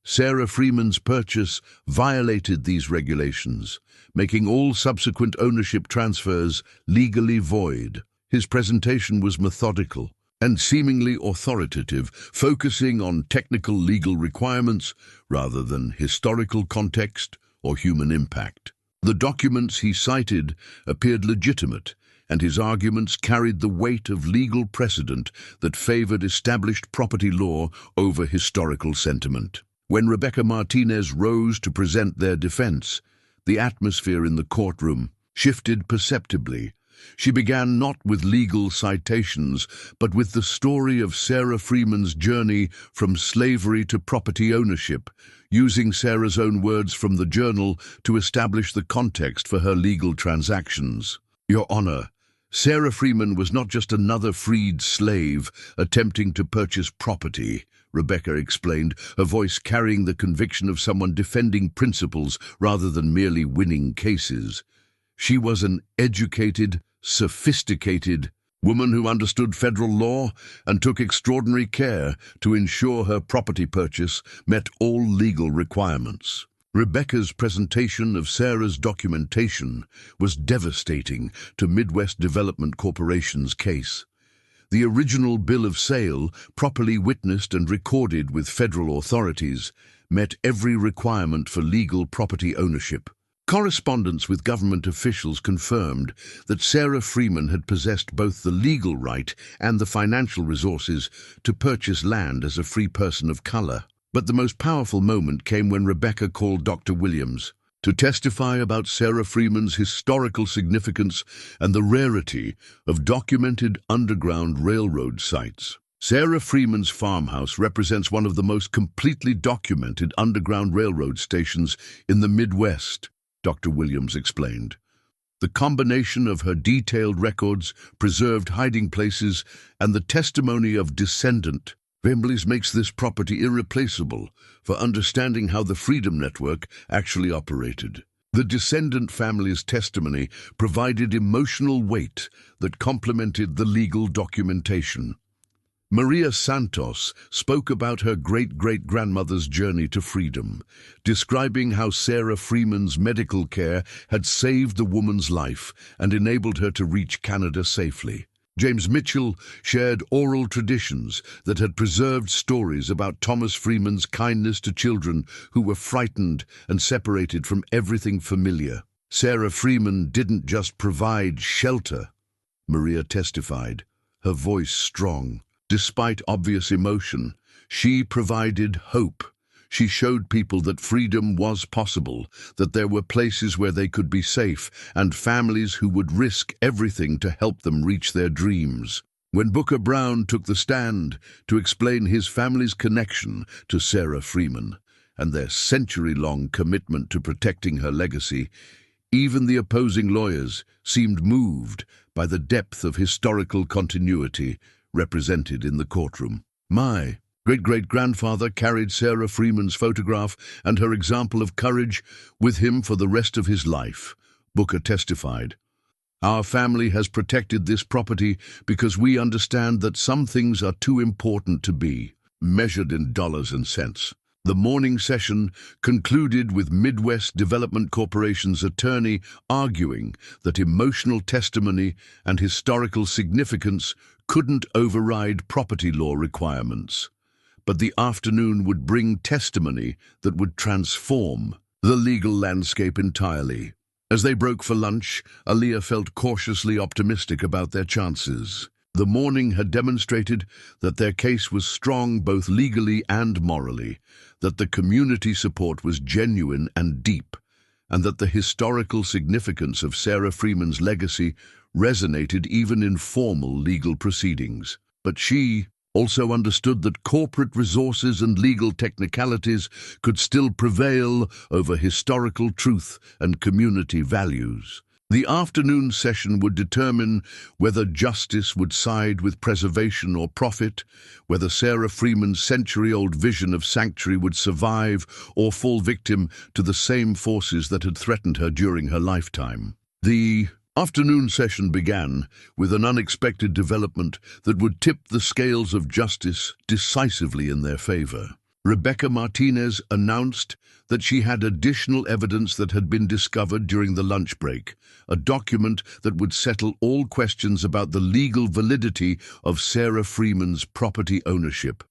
[SPEAKER 1] Sarah Freeman's purchase violated these regulations, making all subsequent ownership transfers legally void. His presentation was methodical and seemingly authoritative, focusing on technical legal requirements rather than historical context or human impact. The documents he cited appeared legitimate, and his arguments carried the weight of legal precedent that favored established property law over historical sentiment. When Rebecca Martinez rose to present their defense, the atmosphere in the courtroom shifted perceptibly. She began not with legal citations, but with the story of Sarah Freeman's journey from slavery to property ownership, using Sarah's own words from the journal to establish the context for her legal transactions. "Your Honor, Sarah Freeman was not just another freed slave attempting to purchase property," Rebecca explained, her voice carrying the conviction of someone defending principles rather than merely winning cases. She was an educated, sophisticated woman who understood federal law and took extraordinary care to ensure her property purchase met all legal requirements. Rebecca's presentation of Sarah's documentation was devastating to Midwest Development Corporation's case. The original bill of sale, properly witnessed and recorded with federal authorities, met every requirement for legal property ownership. Correspondence with government officials confirmed that Sarah Freeman had possessed both the legal right and the financial resources to purchase land as a free person of color. But the most powerful moment came when Rebecca called Dr. Williams to testify about Sarah Freeman's historical significance and the rarity of documented Underground Railroad sites. Sarah Freeman's farmhouse represents one of the most completely documented Underground Railroad stations in the Midwest, Dr. Williams explained. The combination of her detailed records, preserved hiding places, and the testimony of descendant families makes this property irreplaceable for understanding how the Freedom Network actually operated. The descendant family's testimony provided emotional weight that complemented the legal documentation. Maria Santos spoke about her great-great-grandmother's journey to freedom, describing how Sarah Freeman's medical care had saved the woman's life and enabled her to reach Canada safely. James Mitchell shared oral traditions that had preserved stories about Thomas Freeman's kindness to children who were frightened and separated from everything familiar. Sarah Freeman didn't just provide shelter, Maria testified, her voice strong. Despite obvious emotion, she provided hope. She showed people that freedom was possible, that there were places where they could be safe, and families who would risk everything to help them reach their dreams. When Booker Brown took the stand to explain his family's connection to Sarah Freeman and their century-long commitment to protecting her legacy, even the opposing lawyers seemed moved by the depth of historical continuity represented in the courtroom. My great-great-grandfather carried Sarah Freeman's photograph and her example of courage with him for the rest of his life, Booker testified. Our family has protected this property because we understand that some things are too important to be measured in dollars and cents. The morning session concluded with Midwest Development Corporation's attorney arguing that emotional testimony and historical significance couldn't override property law requirements. But the afternoon would bring testimony that would transform the legal landscape entirely. As they broke for lunch, Aaliyah felt cautiously optimistic about their chances. The morning had demonstrated that their case was strong both legally and morally, that the community support was genuine and deep, and that the historical significance of Sarah Freeman's legacy resonated even in formal legal proceedings. But she also understood that corporate resources and legal technicalities could still prevail over historical truth and community values. The afternoon session would determine whether justice would side with preservation or profit, whether Sarah Freeman's century-old vision of sanctuary would survive or fall victim to the same forces that had threatened her during her lifetime. The afternoon session began with an unexpected development that would tip the scales of justice decisively in their favor. Rebecca Martinez announced that she had additional evidence that had been discovered during the lunch break, a document that would settle all questions about the legal validity of Sarah Freeman's property ownership.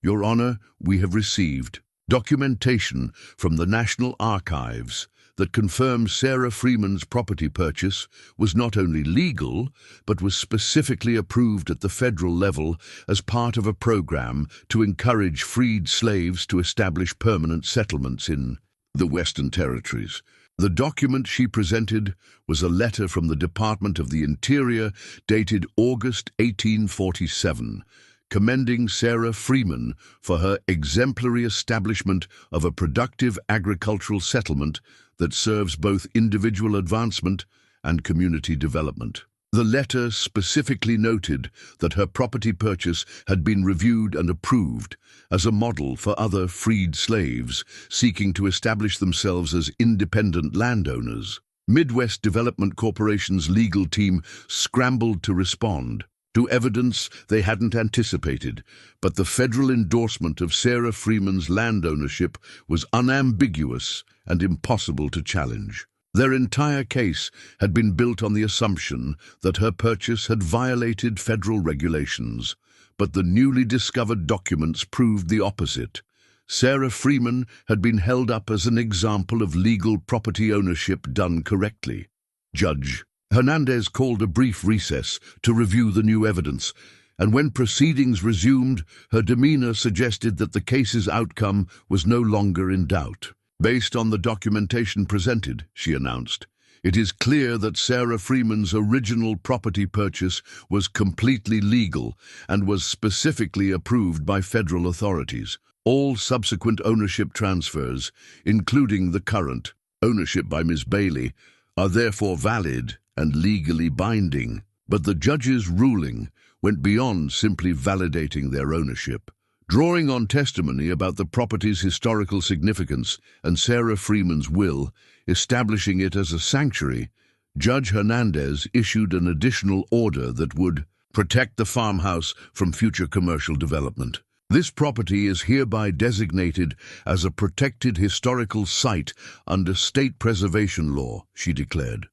[SPEAKER 1] Your Honor, we have received documentation from the National Archives that confirms Sarah Freeman's property purchase was not only legal, but was specifically approved at the federal level as part of a program to encourage freed slaves to establish permanent settlements in the Western Territories. The document she presented was a letter from the Department of the Interior dated August 1847, commending Sarah Freeman for her exemplary establishment of a productive agricultural settlement that serves both individual advancement and community development. The letter specifically noted that her property purchase had been reviewed and approved as a model for other freed slaves seeking to establish themselves as independent landowners. Midwest Development Corporation's legal team scrambled to respond to evidence they hadn't anticipated, but the federal endorsement of Sarah Freeman's land ownership was unambiguous and impossible to challenge. Their entire case had been built on the assumption that her purchase had violated federal regulations, but the newly discovered documents proved the opposite. Sarah Freeman had been held up as an example of legal property ownership done correctly. Judge Hernandez called a brief recess to review the new evidence, and when proceedings resumed, her demeanor suggested that the case's outcome was no longer in doubt. Based on the documentation presented, she announced, it is clear that Sarah Freeman's original property purchase was completely legal and was specifically approved by federal authorities. All subsequent ownership transfers, including the current ownership by Ms. Bailey, are therefore valid and legally binding. But the judge's ruling went beyond simply validating their ownership. Drawing on testimony about the property's historical significance and Sarah Freeman's will, establishing it as a sanctuary, Judge Hernandez issued an additional order that would protect the farmhouse from future commercial development. This property is hereby designated as a protected historical site under state preservation law, she declared.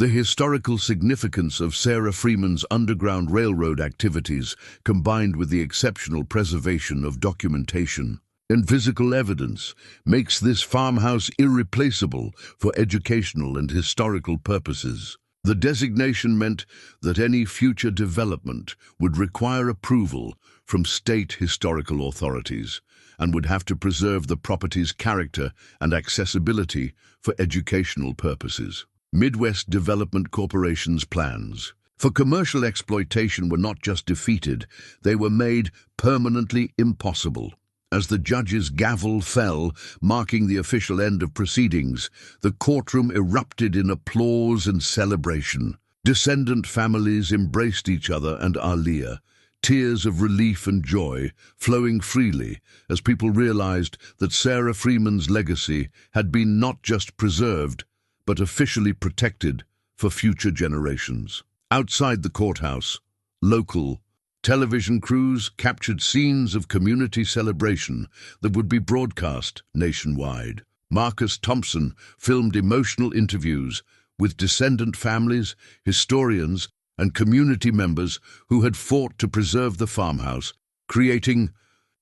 [SPEAKER 1] The historical significance of Sarah Freeman's Underground Railroad activities, combined with the exceptional preservation of documentation and physical evidence, makes this farmhouse irreplaceable for educational and historical purposes. The designation meant that any future development would require approval from state historical authorities and would have to preserve the property's character and accessibility for educational purposes. Midwest Development Corporation's plans for commercial exploitation were not just defeated, they were made permanently impossible. As the judge's gavel fell, marking the official end of proceedings, the courtroom erupted in applause and celebration. Descendant families embraced each other and Aaliyah, tears of relief and joy flowing freely as people realized that Sarah Freeman's legacy had been not just preserved, but officially protected for future generations. Outside the courthouse, local television crews captured scenes of community celebration that would be broadcast nationwide. Marcus Thompson filmed emotional interviews with descendant families, historians, and community members who had fought to preserve the farmhouse, creating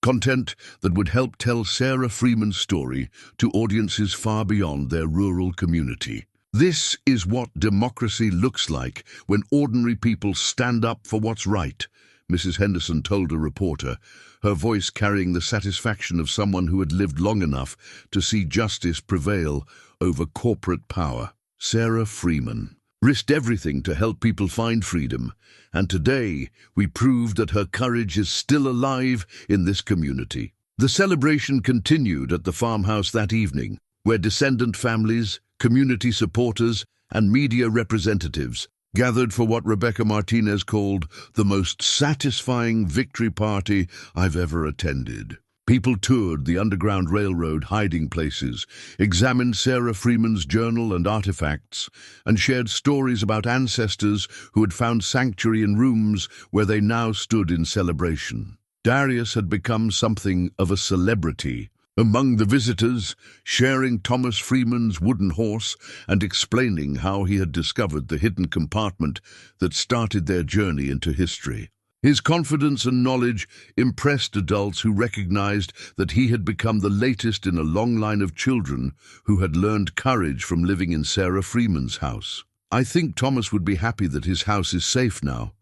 [SPEAKER 1] content that would help tell Sarah Freeman's story to audiences far beyond their rural community. This is what democracy looks like when ordinary people stand up for what's right, Mrs. Henderson told a reporter, her voice carrying the satisfaction of someone who had lived long enough to see justice prevail over corporate power. Sarah Freeman risked everything to help people find freedom, and today we proved that her courage is still alive in this community. The celebration continued at the farmhouse that evening, where descendant families, community supporters, and media representatives gathered for what Rebecca Martinez called the most satisfying victory party I've ever attended. People toured the Underground Railroad hiding places, examined Sarah Freeman's journal and artifacts, and shared stories about ancestors who had found sanctuary in rooms where they now stood in celebration. Darius had become something of a celebrity among the visitors, sharing Thomas Freeman's wooden horse and explaining how he had discovered the hidden compartment that started their journey into history. His confidence and knowledge impressed adults who recognized that he had become the latest in a long line of children who had learned courage from living in Sarah Freeman's house. "I think Thomas would be happy that his house is safe now,"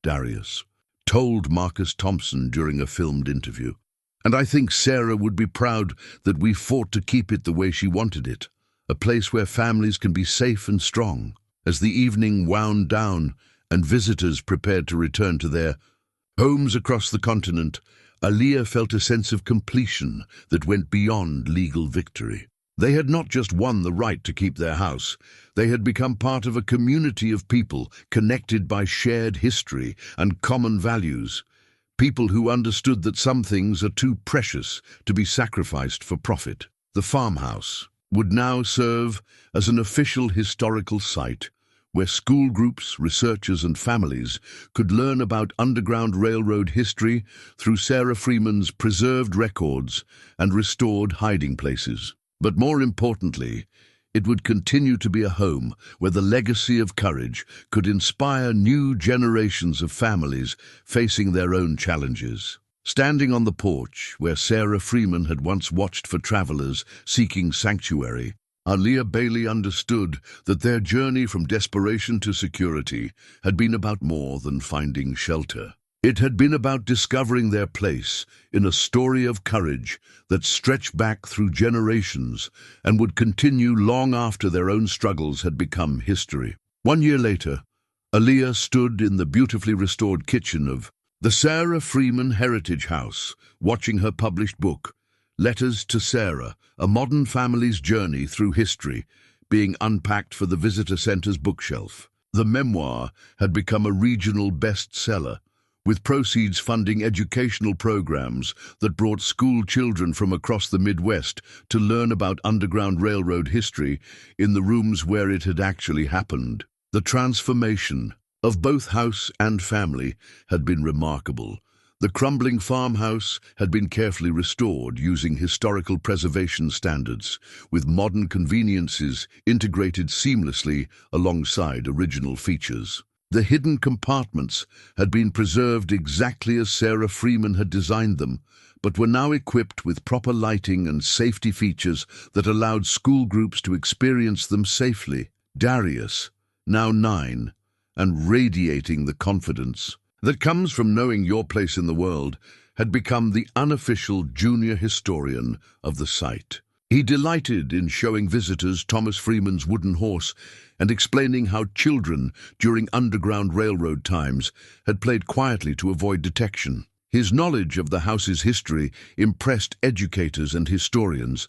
[SPEAKER 1] Darius told Marcus Thompson during a filmed interview. "And I think Sarah would be proud that we fought to keep it the way she wanted it, a place where families can be safe and strong." As the evening wound down and visitors prepared to return to their homes across the continent, Aaliyah felt a sense of completion that went beyond legal victory. They had not just won the right to keep their house, they had become part of a community of people connected by shared history and common values. People who understood that some things are too precious to be sacrificed for profit. The farmhouse would now serve as an official historical site where school groups, researchers, and families could learn about Underground Railroad history through Sarah Freeman's preserved records and restored hiding places. But more importantly, it would continue to be a home where the legacy of courage could inspire new generations of families facing their own challenges. Standing on the porch where Sarah Freeman had once watched for travelers seeking sanctuary, Aaliyah Bailey understood that their journey from desperation to security had been about more than finding shelter. It had been about discovering their place in a story of courage that stretched back through generations and would continue long after their own struggles had become history. 1 year later, Aaliyah stood in the beautifully restored kitchen of the Sarah Freeman Heritage House, watching her published book, Letters to Sarah, A Modern Family's Journey Through History, being unpacked for the visitor center's bookshelf. The memoir had become a regional bestseller, with proceeds funding educational programs that brought school children from across the Midwest to learn about Underground Railroad history in the rooms where it had actually happened. The transformation of both house and family had been remarkable. The crumbling farmhouse had been carefully restored using historical preservation standards, with modern conveniences integrated seamlessly alongside original features. The hidden compartments had been preserved exactly as Sarah Freeman had designed them, but were now equipped with proper lighting and safety features that allowed school groups to experience them safely. Darius, now 9, and radiating the confidence that comes from knowing your place in the world, had become the unofficial junior historian of the site. He delighted in showing visitors Thomas Freeman's wooden horse and explaining how children during Underground Railroad times had played quietly to avoid detection. His knowledge of the house's history impressed educators and historians,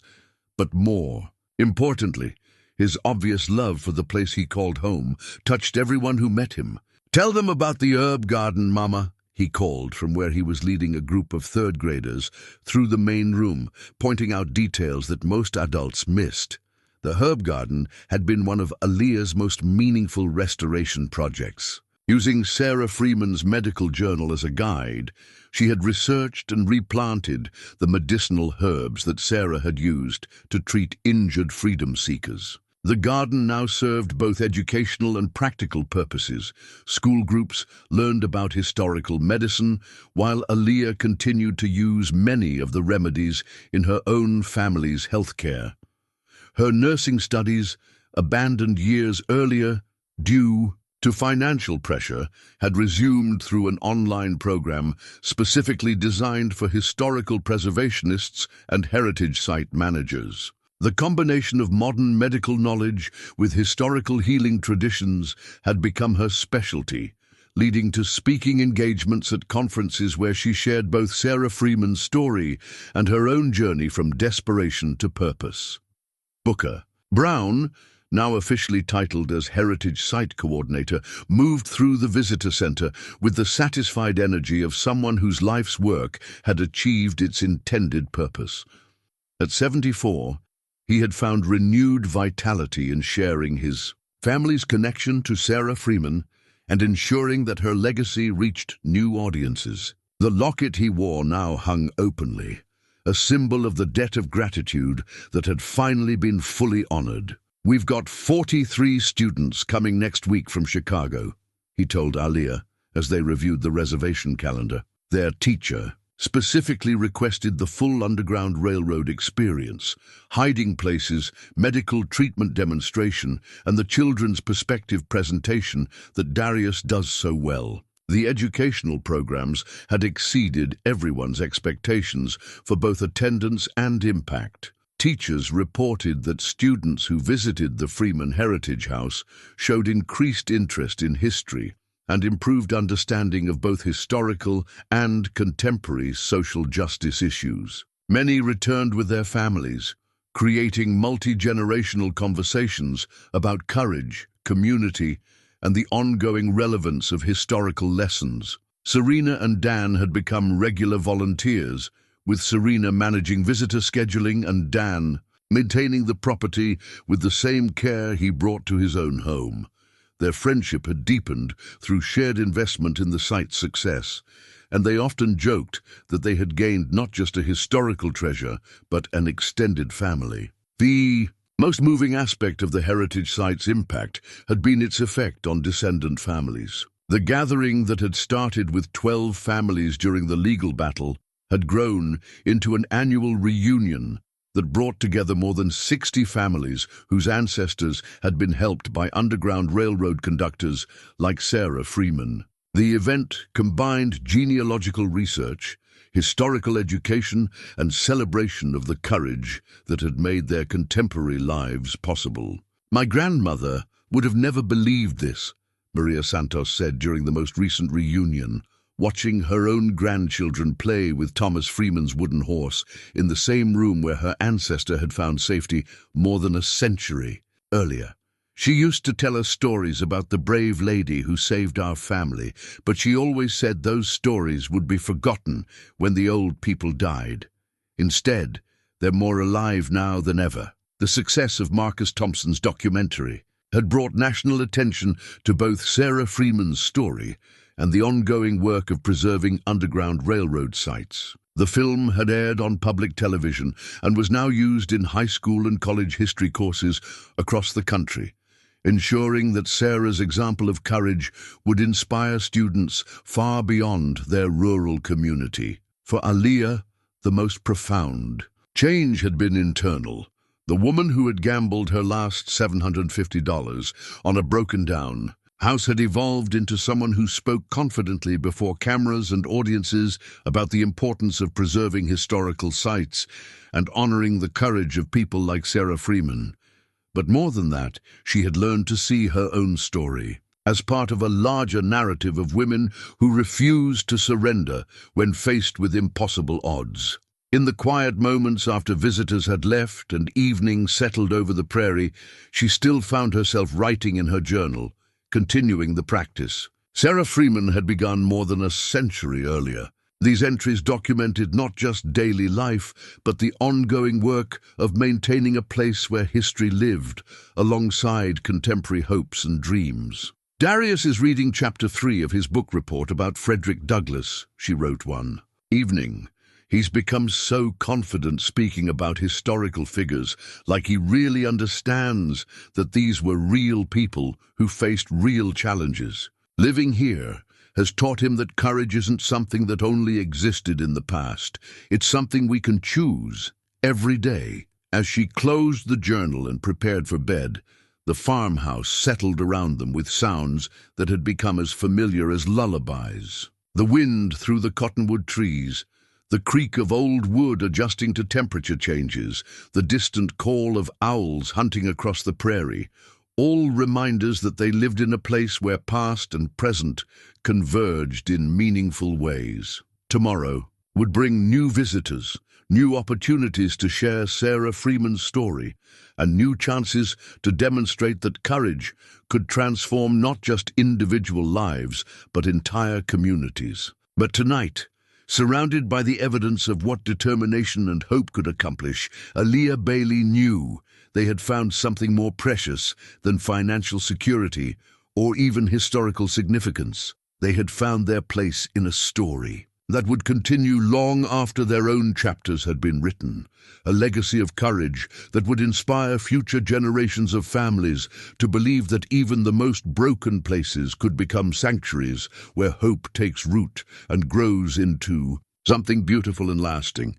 [SPEAKER 1] but more importantly, his obvious love for the place he called home touched everyone who met him. "Tell them about the herb garden, Mama," he called from where he was leading a group of third graders through the main room, pointing out details that most adults missed. The herb garden had been one of Aaliyah's most meaningful restoration projects. Using Sarah Freeman's medical journal as a guide, she had researched and replanted the medicinal herbs that Sarah had used to treat injured freedom seekers. The garden now served both educational and practical purposes. School groups learned about historical medicine, while Aaliyah continued to use many of the remedies in her own family's health care. Her nursing studies, abandoned years earlier due to financial pressure, had resumed through an online program specifically designed for historical preservationists and heritage site managers. The combination of modern medical knowledge with historical healing traditions had become her specialty, leading to speaking engagements at conferences where she shared both Sarah Freeman's story and her own journey from desperation to purpose. Booker Brown, now officially titled as Heritage Site Coordinator, moved through the visitor center with the satisfied energy of someone whose life's work had achieved its intended purpose. At 74, he had found renewed vitality in sharing his family's connection to Sarah Freeman and ensuring that her legacy reached new audiences. The locket he wore now hung openly, a symbol of the debt of gratitude that had finally been fully honored. "We've got 43 students coming next week from Chicago," he told Aaliyah as they reviewed the reservation calendar. Their teacher specifically requested the full Underground Railroad experience, hiding places, medical treatment demonstration, and the children's perspective presentation that Darius does so well. The educational programs had exceeded everyone's expectations for both attendance and impact. Teachers reported that students who visited the Freeman Heritage House showed increased interest in history and improved understanding of both historical and contemporary social justice issues. Many returned with their families, creating multi-generational conversations about courage, community, and the ongoing relevance of historical lessons. Serena and Dan had become regular volunteers, with Serena managing visitor scheduling and Dan maintaining the property with the same care he brought to his own home. Their friendship had deepened through shared investment in the site's success, and they often joked that they had gained not just a historical treasure, but an extended family. The most moving aspect of the heritage site's impact had been its effect on descendant families. The gathering that had started with 12 families during the legal battle had grown into an annual reunion that brought together more than 60 families whose ancestors had been helped by Underground Railroad conductors like Sarah Freeman. The event combined genealogical research, historical education, and celebration of the courage that had made their contemporary lives possible. "My grandmother would have never believed this," Maria Santos said during the most recent reunion, watching her own grandchildren play with Thomas Freeman's wooden horse in the same room where her ancestor had found safety more than a century earlier. "She used to tell us stories about the brave lady who saved our family, but she always said those stories would be forgotten when the old people died. Instead, they're more alive now than ever." The success of Marcus Thompson's documentary had brought national attention to both Sarah Freeman's story and the ongoing work of preserving underground railroad sites. The film had aired on public television and was now used in high school and college history courses across the country, ensuring that Sarah's example of courage would inspire students far beyond their rural community. For Aaliyah, the most profound change had been internal. The woman who had gambled her last $750 on a broken-down house had evolved into someone who spoke confidently before cameras and audiences about the importance of preserving historical sites and honoring the courage of people like Sarah Freeman. But more than that, she had learned to see her own story as part of a larger narrative of women who refused to surrender when faced with impossible odds. In the quiet moments after visitors had left and evening settled over the prairie, she still found herself writing in her journal, continuing the practice. Sarah Freeman had begun more than a century earlier. These entries documented not just daily life, but the ongoing work of maintaining a place where history lived, alongside contemporary hopes and dreams. "Darius is reading chapter 3 of his book report about Frederick Douglass," she wrote one evening. "He's become so confident speaking about historical figures, like he really understands that these were real people who faced real challenges. Living here has taught him that courage isn't something that only existed in the past. It's something we can choose every day." As she closed the journal and prepared for bed, the farmhouse settled around them with sounds that had become as familiar as lullabies. The wind through the cottonwood trees, the creak of old wood adjusting to temperature changes, the distant call of owls hunting across the prairie, all reminders that they lived in a place where past and present converged in meaningful ways. Tomorrow would bring new visitors, new opportunities to share Sarah Freeman's story, and new chances to demonstrate that courage could transform not just individual lives, but entire communities. But tonight, surrounded by the evidence of what determination and hope could accomplish, Aaliyah Bailey knew they had found something more precious than financial security or even historical significance. They had found their place in a story that would continue long after their own chapters had been written, a legacy of courage that would inspire future generations of families to believe that even the most broken places could become sanctuaries where hope takes root and grows into something beautiful and lasting.